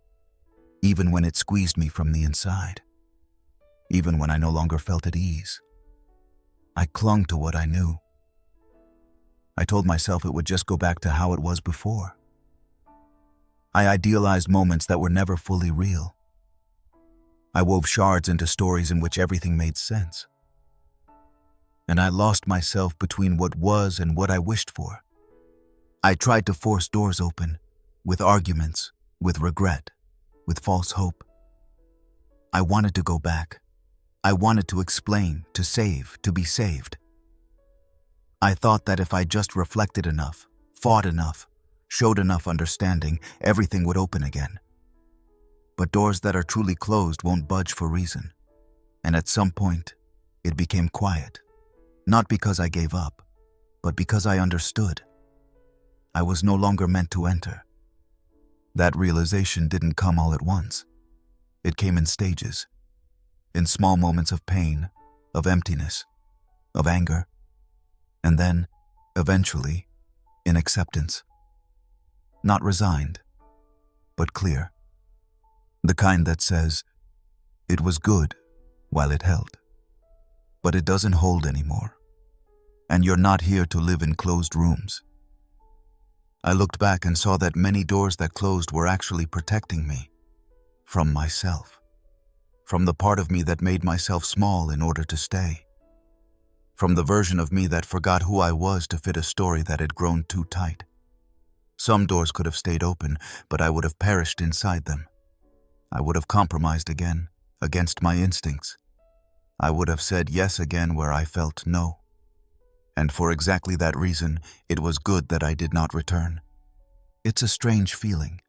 even when it squeezed me from the inside, even when I no longer felt at ease. I clung to what I knew. I told myself it would just go back to how it was before. I idealized moments that were never fully real. I wove shards into stories in which everything made sense. And I lost myself between what was and what I wished for. I tried to force doors open, with arguments, with regret, with false hope. I wanted to go back. I wanted to explain, to save, to be saved. I thought that if I just reflected enough, fought enough, showed enough understanding, everything would open again. But doors that are truly closed won't budge for reason. And at some point, it became quiet. Not because I gave up, but because I understood. I was no longer meant to enter. That realization didn't come all at once. It came in stages, in small moments of pain, of emptiness, of anger, and then, eventually, in acceptance. Not resigned, but clear. The kind that says, it was good while it held, but it doesn't hold anymore, and you're not here to live in closed rooms. I looked back and saw that many doors that closed were actually protecting me from myself, from the part of me that made myself small in order to stay, from the version of me that forgot who I was to fit a story that had grown too tight. Some doors could have stayed open, but I would have perished inside them. I would have compromised again, against my instincts. I would have said yes again where I felt no. And for exactly that reason, it was good that I did not return. It's a strange feeling,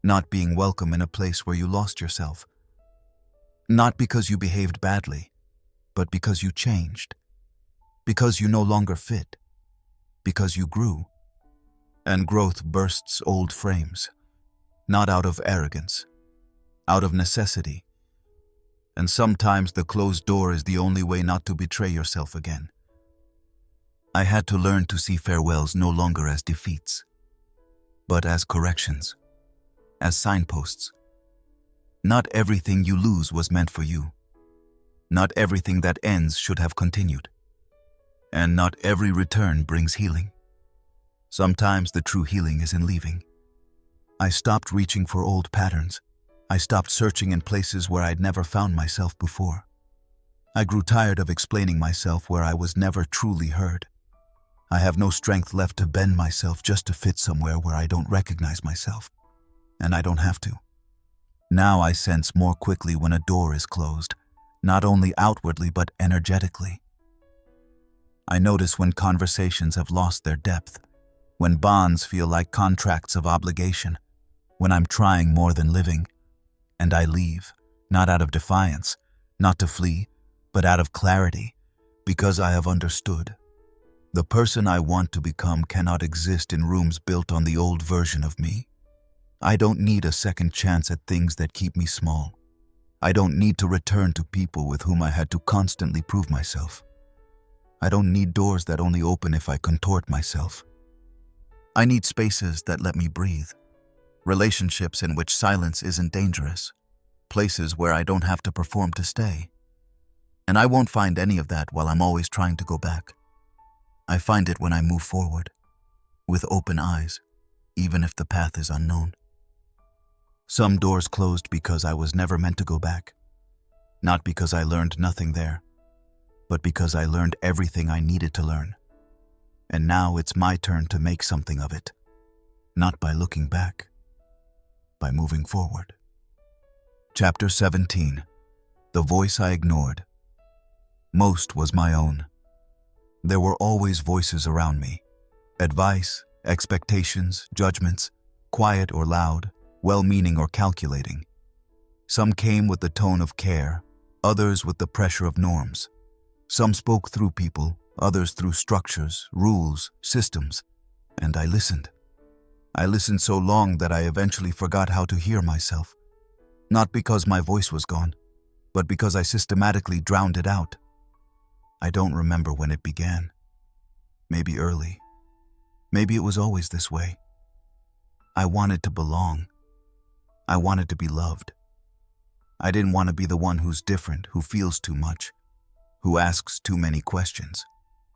not being welcome in a place where you lost yourself. Not because you behaved badly, but because you changed. Because you no longer fit. Because you grew. And growth bursts old frames, not out of arrogance, out of necessity. And sometimes the closed door is the only way not to betray yourself again. I had to learn to see farewells no longer as defeats, but as corrections, as signposts. Not everything you lose was meant for you. Not everything that ends should have continued. And not every return brings healing. Sometimes the true healing is in leaving. I stopped reaching for old patterns. I stopped searching in places where I'd never found myself before. I grew tired of explaining myself where I was never truly heard. I have no strength left to bend myself just to fit somewhere where I don't recognize myself. And I don't have to. Now I sense more quickly when a door is closed, not only outwardly but energetically. I notice when conversations have lost their depth, when bonds feel like contracts of obligation, when I'm trying more than living, and I leave, not out of defiance, not to flee, but out of clarity, because I have understood. The person I want to become cannot exist in rooms built on the old version of me. I don't need a second chance at things that keep me small. I don't need to return to people with whom I had to constantly prove myself. I don't need doors that only open if I contort myself. I need spaces that let me breathe, relationships in which silence isn't dangerous, places where I don't have to perform to stay. And I won't find any of that while I'm always trying to go back. I find it when I move forward, with open eyes, even if the path is unknown. Some doors closed because I was never meant to go back, not because I learned nothing there, but because I learned everything I needed to learn. And now it's my turn to make something of it, not by looking back, by moving forward. Chapter 17. The Voice I Ignored. Most was my own. There were always voices around me. Advice, expectations, judgments, quiet or loud, well-meaning or calculating. Some came with the tone of care, others with the pressure of norms. Some spoke through people, others through structures, rules, systems, and I listened. I listened so long that I eventually forgot how to hear myself. Not because my voice was gone, but because I systematically drowned it out. I don't remember when it began. Maybe early. Maybe it was always this way. I wanted to belong. I wanted to be loved. I didn't want to be the one who's different, who feels too much, who asks too many questions,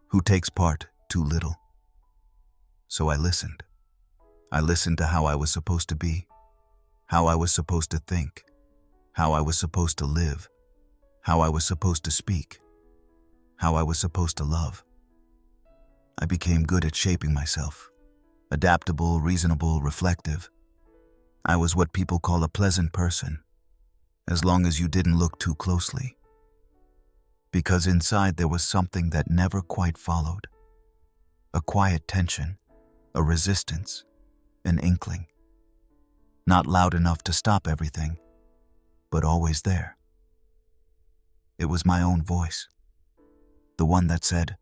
who takes part too little. So I listened. I listened to how I was supposed to be, how I was supposed to think, how I was supposed to live, how I was supposed to speak, how I was supposed to love. I became good at shaping myself, adaptable, reasonable, reflective. I was what people call a pleasant person, as long as you didn't look too closely. Because inside there was something that never quite followed. A quiet tension, a resistance, an inkling. Not loud enough to stop everything, but always there. It was my own voice, the one that said,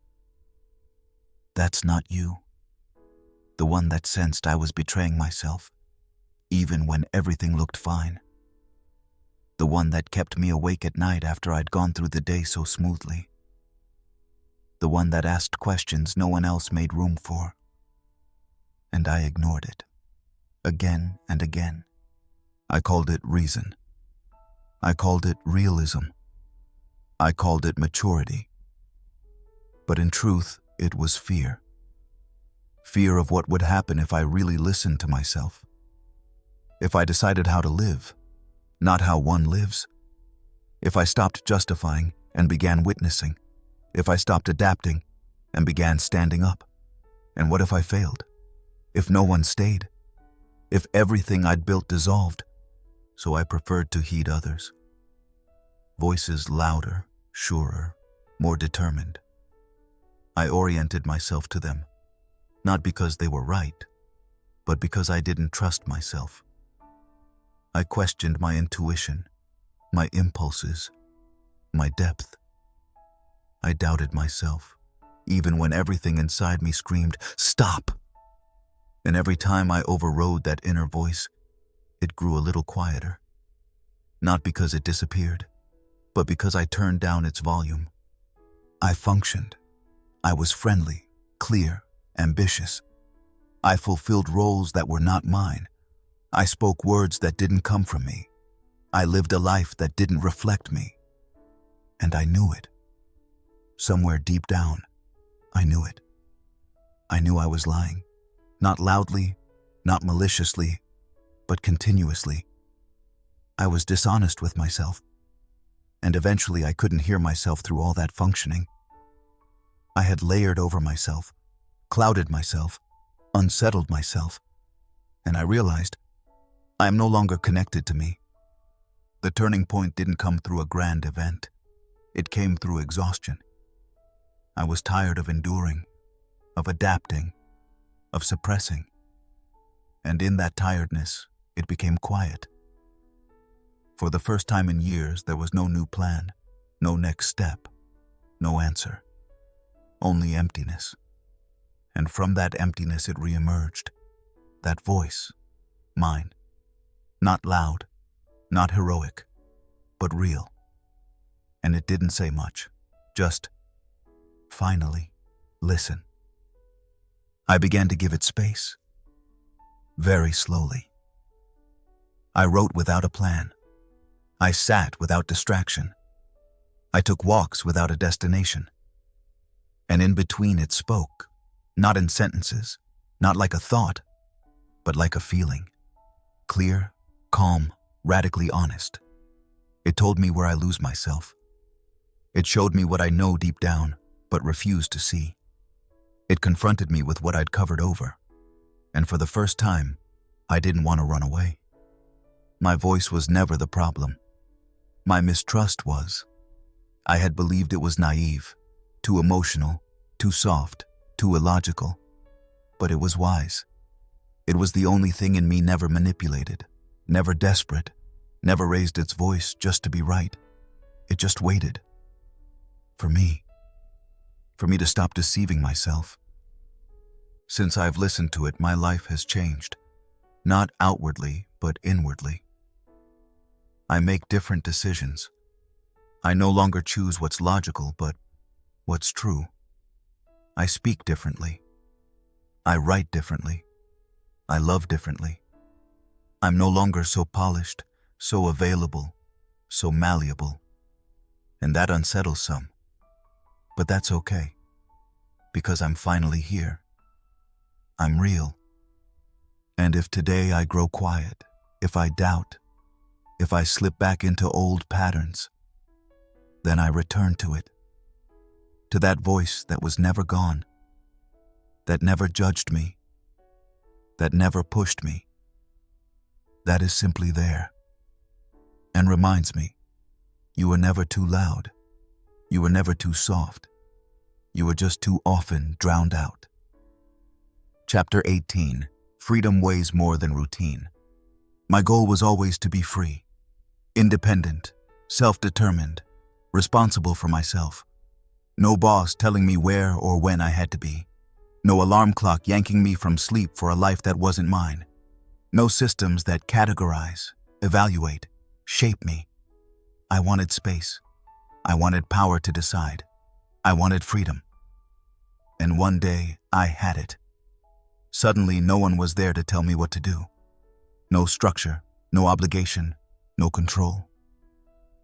"That's not you." The one that sensed I was betraying myself, even when everything looked fine. The one that kept me awake at night after I'd gone through the day so smoothly. The one that asked questions no one else made room for. And I ignored it, again and again. I called it reason. I called it realism. I called it maturity. But in truth, it was fear. Fear of what would happen if I really listened to myself. If I decided how to live, not how one lives. If I stopped justifying and began witnessing. If I stopped adapting and began standing up. And what if I failed? If no one stayed? If everything I'd built dissolved? So I preferred to heed others. Voices louder, surer, more determined. I oriented myself to them, not because they were right, but because I didn't trust myself. I questioned my intuition, my impulses, my depth. I doubted myself, even when everything inside me screamed, "Stop!" And every time I overrode that inner voice, it grew a little quieter. Not because it disappeared, but because I turned down its volume. I functioned. I was friendly, clear, ambitious. I fulfilled roles that were not mine. I spoke words that didn't come from me. I lived a life that didn't reflect me. And I knew it. Somewhere deep down, I knew it. I knew I was lying. Not loudly, not maliciously, but continuously. I was dishonest with myself. And eventually I couldn't hear myself through all that functioning. I had layered over myself, clouded myself, unsettled myself, and I realized I am no longer connected to me. The turning point didn't come through a grand event. It came through exhaustion. I was tired of enduring, of adapting, of suppressing. And in that tiredness, it became quiet. For the first time in years, there was no new plan, no next step, no answer. Only emptiness. And from that emptiness it reemerged. That voice, mine. Not loud, not heroic, but real. And it didn't say much, just, finally, listen. I began to give it space. Very slowly. I wrote without a plan. I sat without distraction. I took walks without a destination. And in between it spoke, not in sentences, not like a thought, but like a feeling. Clear, calm, radically honest. It told me where I lose myself. It showed me what I know deep down, but refuse to see. It confronted me with what I'd covered over. And for the first time, I didn't want to run away. My voice was never the problem. My mistrust was. I had believed it was naive, too emotional, too soft, too illogical. But it was wise. It was the only thing in me never manipulated, never desperate, never raised its voice just to be right. It just waited. For me to stop deceiving myself. Since I've listened to it, my life has changed. not outwardly, but inwardly. I make different decisions. I no longer choose what's logical, but what's true. I speak differently. I write differently. I love differently. I'm no longer so polished, so available, so malleable. And that unsettles some. But that's okay, because I'm finally here. I'm real. And if today I grow quiet, if I doubt, if I slip back into old patterns, then I return to it, to that voice that was never gone, that never judged me, that never pushed me, that is simply there, and reminds me, you were never too loud, you were never too soft, you were just too often drowned out. Chapter 18. Freedom weighs more than routine. My goal was always to be free, independent, self-determined, responsible for myself. No boss telling me where or when I had to be. No alarm clock yanking me from sleep for a life that wasn't mine. No systems that categorize, evaluate, shape me. I wanted space. I wanted power to decide. I wanted freedom. And one day, I had it. Suddenly, no one was there to tell me what to do. No structure, no obligation, no control.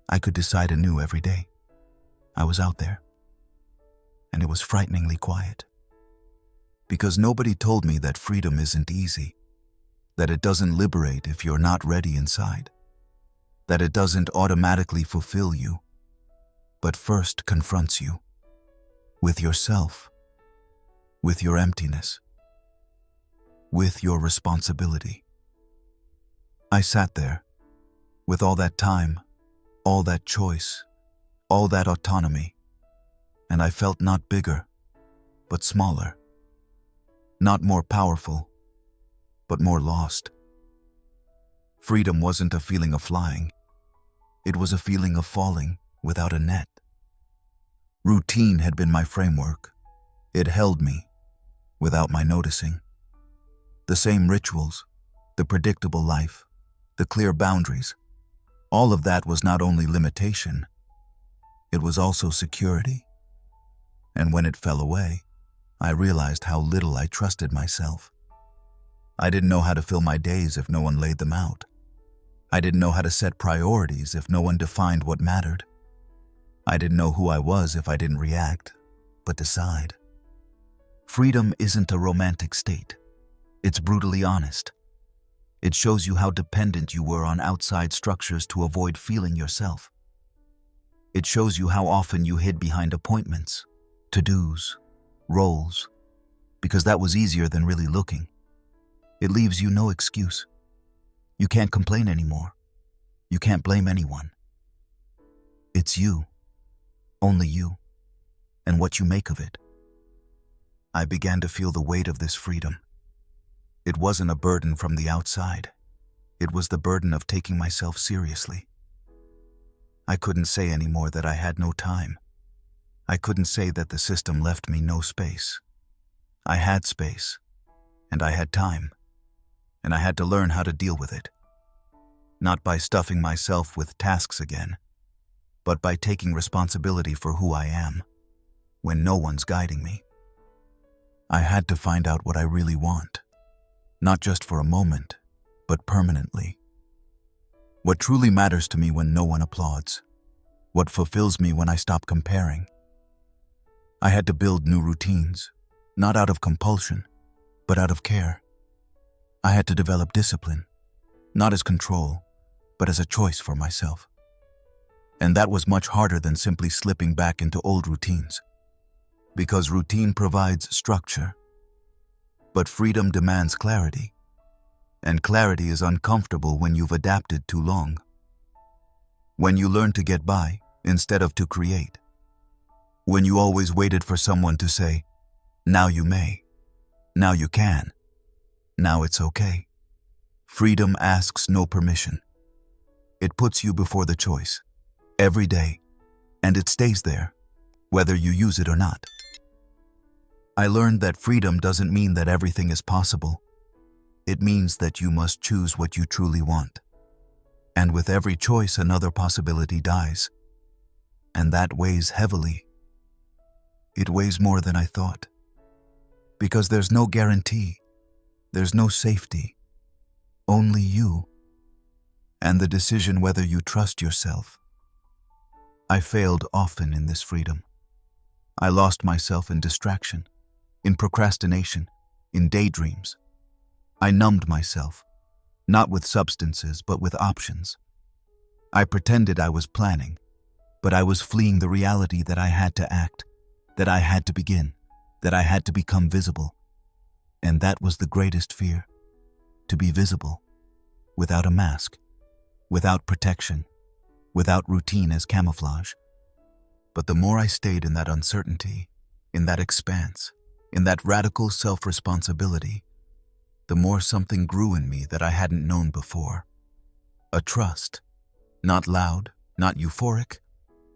I could decide anew every day. I was out there. And it was frighteningly quiet. Because nobody told me that freedom isn't easy, that it doesn't liberate if you're not ready inside, that it doesn't automatically fulfill you, but first confronts you with yourself, with your emptiness, with your responsibility. I sat there, with all that time, all that choice, all that autonomy, and I felt not bigger, but smaller. Not more powerful, but more lost. Freedom wasn't a feeling of flying. It was a feeling of falling without a net. Routine had been my framework. It held me, without my noticing. The same rituals, the predictable life, the clear boundaries, all of that was not only limitation, it was also security. And when it fell away, I realized how little I trusted myself. I didn't know how to fill my days if no one laid them out. I didn't know how to set priorities if no one defined what mattered. I didn't know who I was if I didn't react, but decide. Freedom isn't a romantic state. It's brutally honest. It shows you how dependent you were on outside structures to avoid feeling yourself. It shows you how often you hid behind appointments, to-dos, roles, because that was easier than really looking. It leaves you no excuse. You can't complain anymore. You can't blame anyone. It's you, only you, and what you make of it. I began to feel the weight of this freedom. It wasn't a burden from the outside. It was the burden of taking myself seriously. I couldn't say anymore that I had no time. I couldn't say that the system left me no space. I had space, and I had time, and I had to learn how to deal with it. Not by stuffing myself with tasks again, but by taking responsibility for who I am, when no one's guiding me. I had to find out what I really want, not just for a moment, but permanently. What truly matters to me when no one applauds, what fulfills me when I stop comparing. I had to build new routines, not out of compulsion, but out of care. I had to develop discipline, not as control, but as a choice for myself. And that was much harder than simply slipping back into old routines, because routine provides structure, but freedom demands clarity, and clarity is uncomfortable when you've adapted too long. When you learn to get by instead of to create. When you always waited for someone to say, now you may, now you can, now it's okay. Freedom asks no permission. It puts you before the choice, every day, and it stays there, whether you use it or not. I learned that freedom doesn't mean that everything is possible. It means that you must choose what you truly want. And with every choice, another possibility dies. And that weighs heavily. It weighs more than I thought. Because there's no guarantee. There's no safety. Only you. And the decision whether you trust yourself. I failed often in this freedom. I lost myself in distraction, in procrastination, in daydreams. I numbed myself, not with substances, but with options. I pretended I was planning, but I was fleeing the reality that I had to act, that I had to begin, that I had to become visible. And that was the greatest fear, to be visible, without a mask, without protection, without routine as camouflage. But the more I stayed in that uncertainty, in that expanse, in that radical self-responsibility, the more something grew in me that I hadn't known before. A trust, not loud, not euphoric,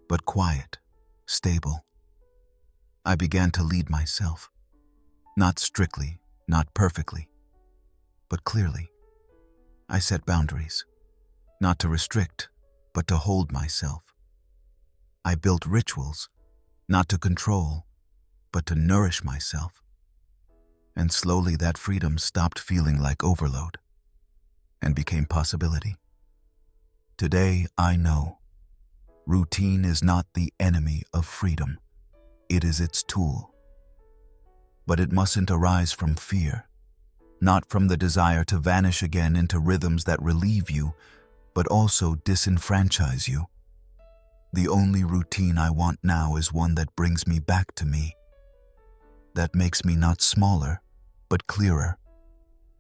but quiet, stable. I began to lead myself, not strictly, not perfectly, but clearly. I set boundaries, not to restrict, but to hold myself. I built rituals, not to control, but to nourish myself. And slowly that freedom stopped feeling like overload and became possibility. Today I know routine is not the enemy of freedom. It is its tool. But it mustn't arise from fear, not from the desire to vanish again into rhythms that relieve you, but also disenfranchise you. The only routine I want now is one that brings me back to me, that makes me not smaller, but clearer,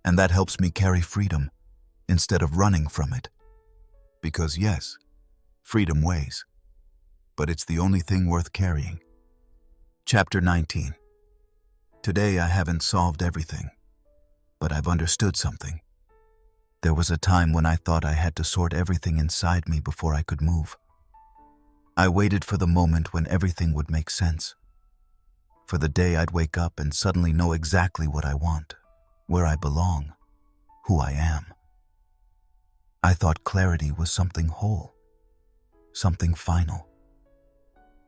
and that helps me carry freedom instead of running from it. Because yes, freedom weighs, but it's the only thing worth carrying. Chapter 19. Today I haven't solved everything, but I've understood something. There was a time when I thought I had to sort everything inside me before I could move. I waited for the moment when everything would make sense. For the day I'd wake up and suddenly know exactly what I want, where I belong, who I am. I thought clarity was something whole, something final.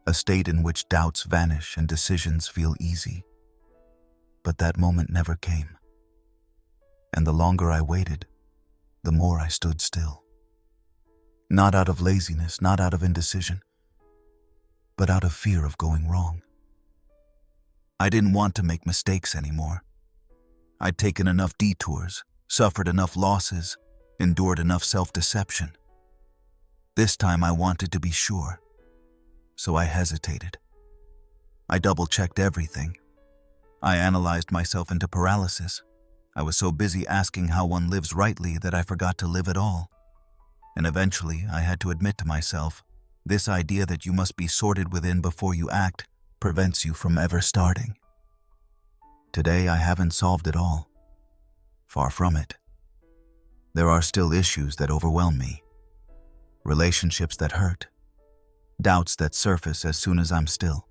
A state in which doubts vanish and decisions feel easy. But that moment never came. And the longer I waited, the more I stood still. Not out of laziness, not out of indecision, but out of fear of going wrong. I didn't want to make mistakes anymore. I'd taken enough detours, suffered enough losses, endured enough self-deception. This time I wanted to be sure, so I hesitated. I double-checked everything. I analyzed myself into paralysis. I was so busy asking how one lives rightly that I forgot to live at all. And eventually I had to admit to myself, this idea that you must be sorted within before you act prevents you from ever starting. Today I haven't solved it all. Far from it. There are still issues that overwhelm me. Relationships that hurt. Doubts that surface as soon as I'm still.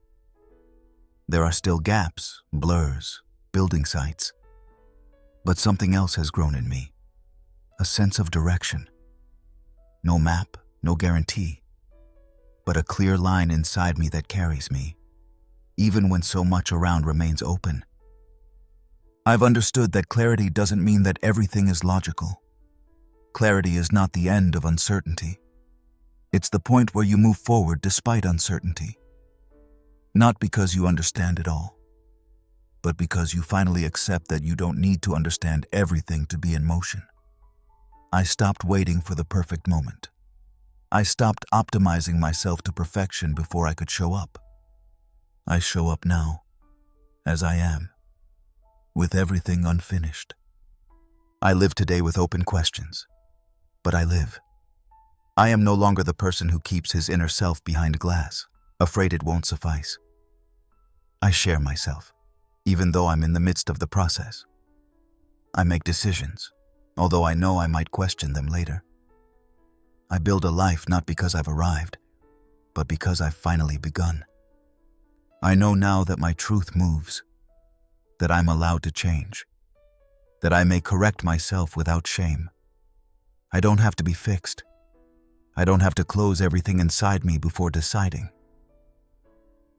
There are still gaps, blurs, building sites. But something else has grown in me. A sense of direction. No map, no guarantee, but a clear line inside me that carries me, even when so much around remains open. I've understood that clarity doesn't mean that everything is logical. Clarity is not the end of uncertainty. It's the point where you move forward despite uncertainty. Not because you understand it all, but because you finally accept that you don't need to understand everything to be in motion. I stopped waiting for the perfect moment. I stopped optimizing myself to perfection before I could show up. I show up now, as I am, with everything unfinished. I live today with open questions, but I live. I am no longer the person who keeps his inner self behind glass, afraid it won't suffice. I share myself, even though I'm in the midst of the process. I make decisions, although I know I might question them later. I build a life not because I've arrived, but because I've finally begun. I know now that my truth moves, that I'm allowed to change, that I may correct myself without shame. I don't have to be fixed. I don't have to close everything inside me before deciding.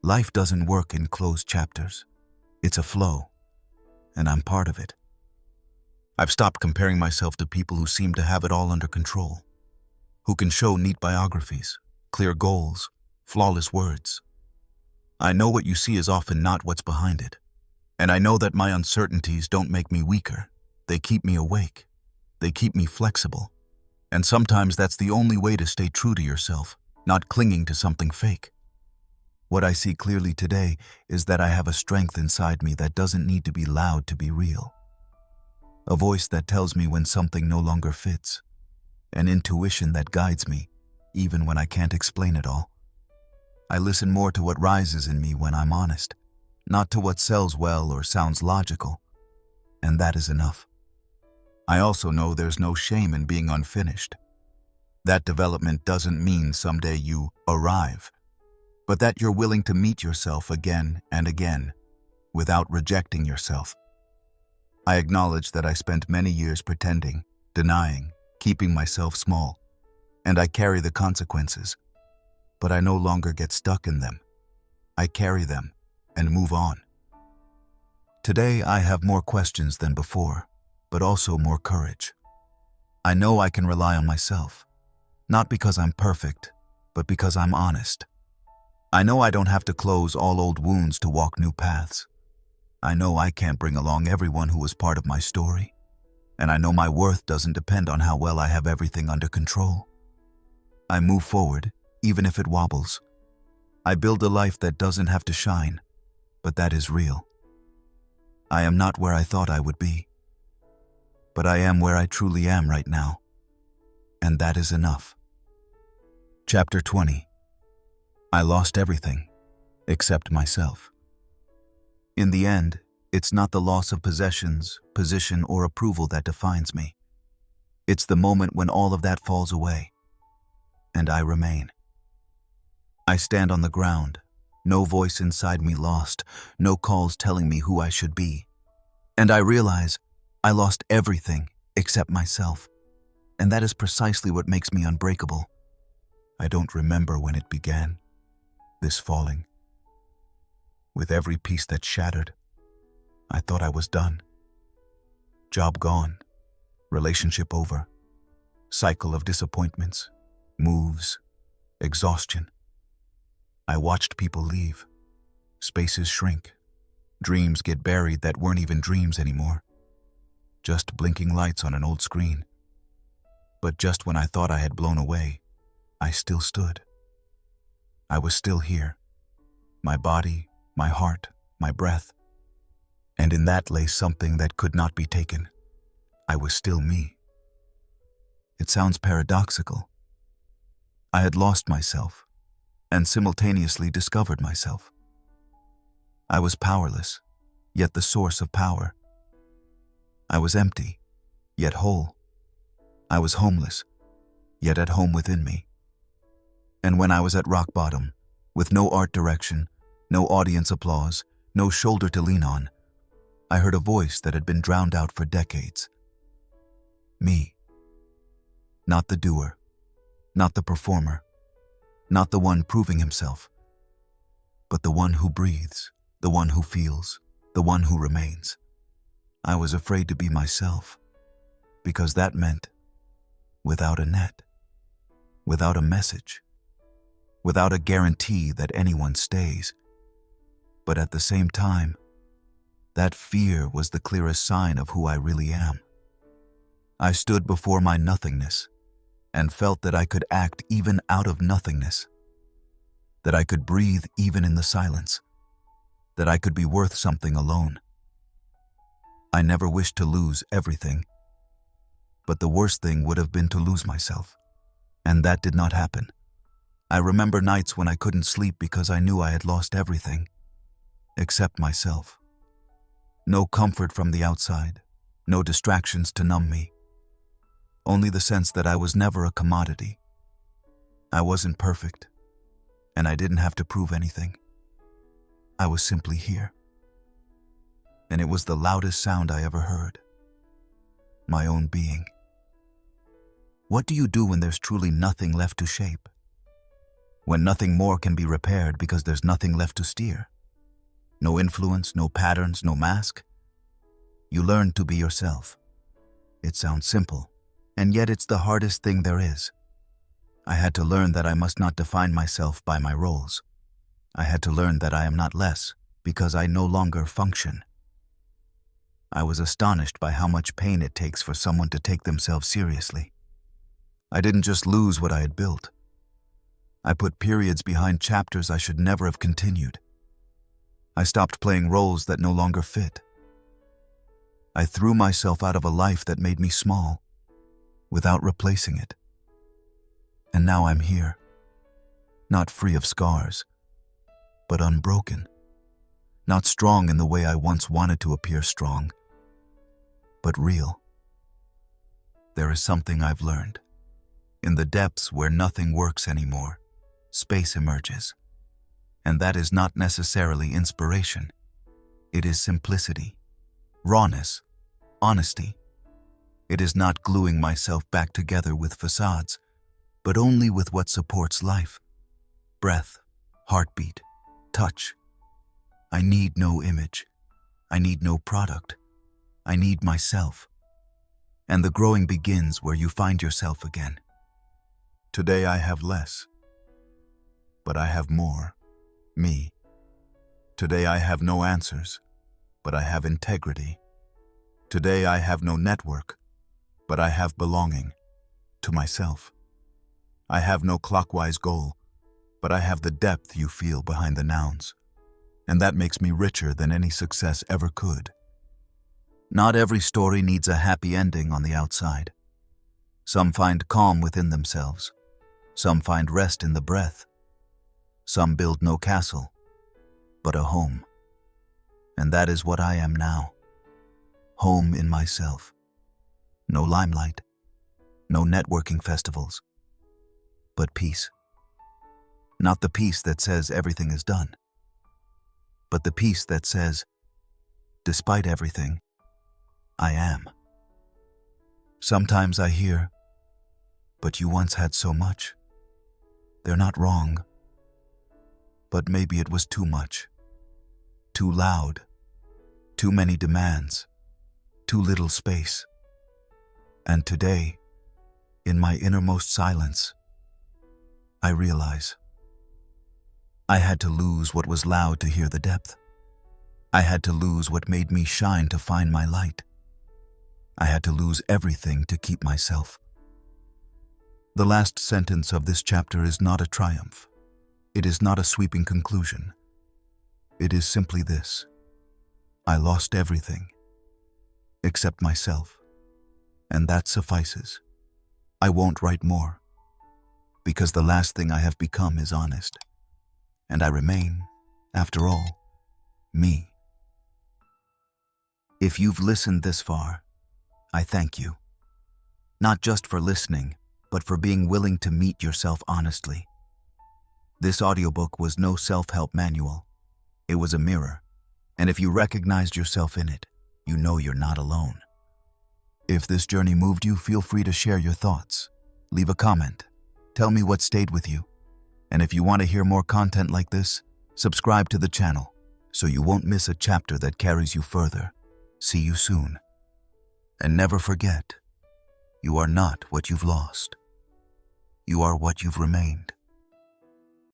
Life doesn't work in closed chapters. It's a flow, and I'm part of it. I've stopped comparing myself to people who seem to have it all under control, who can show neat biographies, clear goals, flawless words. I know what you see is often not what's behind it, and I know that my uncertainties don't make me weaker. They keep me awake. They keep me flexible. And sometimes that's the only way to stay true to yourself, not clinging to something fake. What I see clearly today is that I have a strength inside me that doesn't need to be loud to be real. A voice that tells me when something no longer fits. An intuition that guides me, even when I can't explain it all. I listen more to what rises in me when I'm honest, not to what sells well or sounds logical. And that is enough. I also know there's no shame in being unfinished. That development doesn't mean someday you arrive, but that you're willing to meet yourself again and again without rejecting yourself. I acknowledge that I spent many years pretending, denying, keeping myself small, and I carry the consequences, but I no longer get stuck in them. I carry them and move on. Today I have more questions than before, but also more courage. I know I can rely on myself, not because I'm perfect, but because I'm honest. I know I don't have to close all old wounds to walk new paths. I know I can't bring along everyone who was part of my story, and I know my worth doesn't depend on how well I have everything under control. I move forward, even if it wobbles. I build a life that doesn't have to shine, but that is real. I am not where I thought I would be, but I am where I truly am right now, and that is enough. Chapter 20. I lost everything, except myself. In the end, it's not the loss of possessions, position, or approval that defines me. It's the moment when all of that falls away, and I remain. I stand on the ground, no voice inside me lost, no calls telling me who I should be. And I realize I lost everything except myself, and that is precisely what makes me unbreakable. I don't remember when it began, this falling. With every piece that shattered, I thought I was done. Job gone, relationship over, cycle of disappointments, moves, exhaustion. I watched people leave, spaces shrink, dreams get buried that weren't even dreams anymore. Just blinking lights on an old screen. But just when I thought I had blown away, I still stood. I was still here. My body, my heart, my breath. And in that lay something that could not be taken. I was still me. It sounds paradoxical. I had lost myself and simultaneously discovered myself. I was powerless, yet the source of power. I was empty, yet whole. I was homeless, yet at home within me. And when I was at rock bottom, with no art direction, no audience applause, no shoulder to lean on, I heard a voice that had been drowned out for decades. Me. Not the doer, not the performer, not the one proving himself, but the one who breathes, the one who feels, the one who remains. I was afraid to be myself, because that meant without a net, without a message, without a guarantee that anyone stays. But at the same time, that fear was the clearest sign of who I really am. I stood before my nothingness and felt that I could act even out of nothingness, that I could breathe even in the silence, that I could be worth something alone. I never wished to lose everything, but the worst thing would have been to lose myself, and that did not happen. I remember nights when I couldn't sleep because I knew I had lost everything, except myself. No comfort from the outside, no distractions to numb me, only the sense that I was never a commodity. I wasn't perfect, and I didn't have to prove anything. I was simply here. And it was the loudest sound I ever heard. my own being. What do you do when there's truly nothing left to shape? When nothing more can be repaired because there's nothing left to steer? No influence, no patterns, no mask? You learn to be yourself. It sounds simple, and yet it's the hardest thing there is. I had to learn that I must not define myself by my roles. I had to learn that I am not less because I no longer function. I was astonished by how much pain it takes for someone to take themselves seriously. I didn't just lose what I had built. I put periods behind chapters I should never have continued. I stopped playing roles that no longer fit. I threw myself out of a life that made me small, without replacing it. And now I'm here, not free of scars, but unbroken. Not strong in the way I once wanted to appear strong, but real. There is something I've learned. In the depths where nothing works anymore, space emerges. And that is not necessarily inspiration. It is simplicity, rawness, honesty. It is not gluing myself back together with facades, but only with what supports life. Breath, heartbeat, touch. I need no image. I need no product. I need myself. And the growing begins where you find yourself again. Today I have less, but I have more. Me. Today I have no answers, but I have integrity. Today I have no network, but I have belonging to myself. I have no clockwise goal, but I have the depth you feel behind the nouns. And that makes me richer than any success ever could. Not every story needs a happy ending on the outside. Some find calm within themselves. Some find rest in the breath. Some build no castle, but a home. And that is what I am now. Home in myself. No limelight, no networking festivals, but peace. Not the peace that says everything is done, but the peace that says, despite everything, I am. Sometimes I hear, but you once had so much. They're not wrong. But maybe it was too much, too loud, too many demands, too little space. And today, in my innermost silence, I realize I had to lose what was loud to hear the depth. I had to lose what made me shine to find my light. I had to lose everything to keep myself. The last sentence of this chapter is not a triumph. It is not a sweeping conclusion. It is simply this: I lost everything, except myself, and that suffices. I won't write more, because the last thing I have become is honest, and I remain, after all, me. If you've listened this far, I thank you. Not just for listening, but for being willing to meet yourself honestly. This audiobook was no self-help manual. It was a mirror, and if you recognized yourself in it, you know you're not alone. If this journey moved you, feel free to share your thoughts. Leave a comment. Tell me what stayed with you. And if you want to hear more content like this, subscribe to the channel so you won't miss a chapter that carries you further. See you soon. And never forget, you are not what you've lost. You are what you've remained.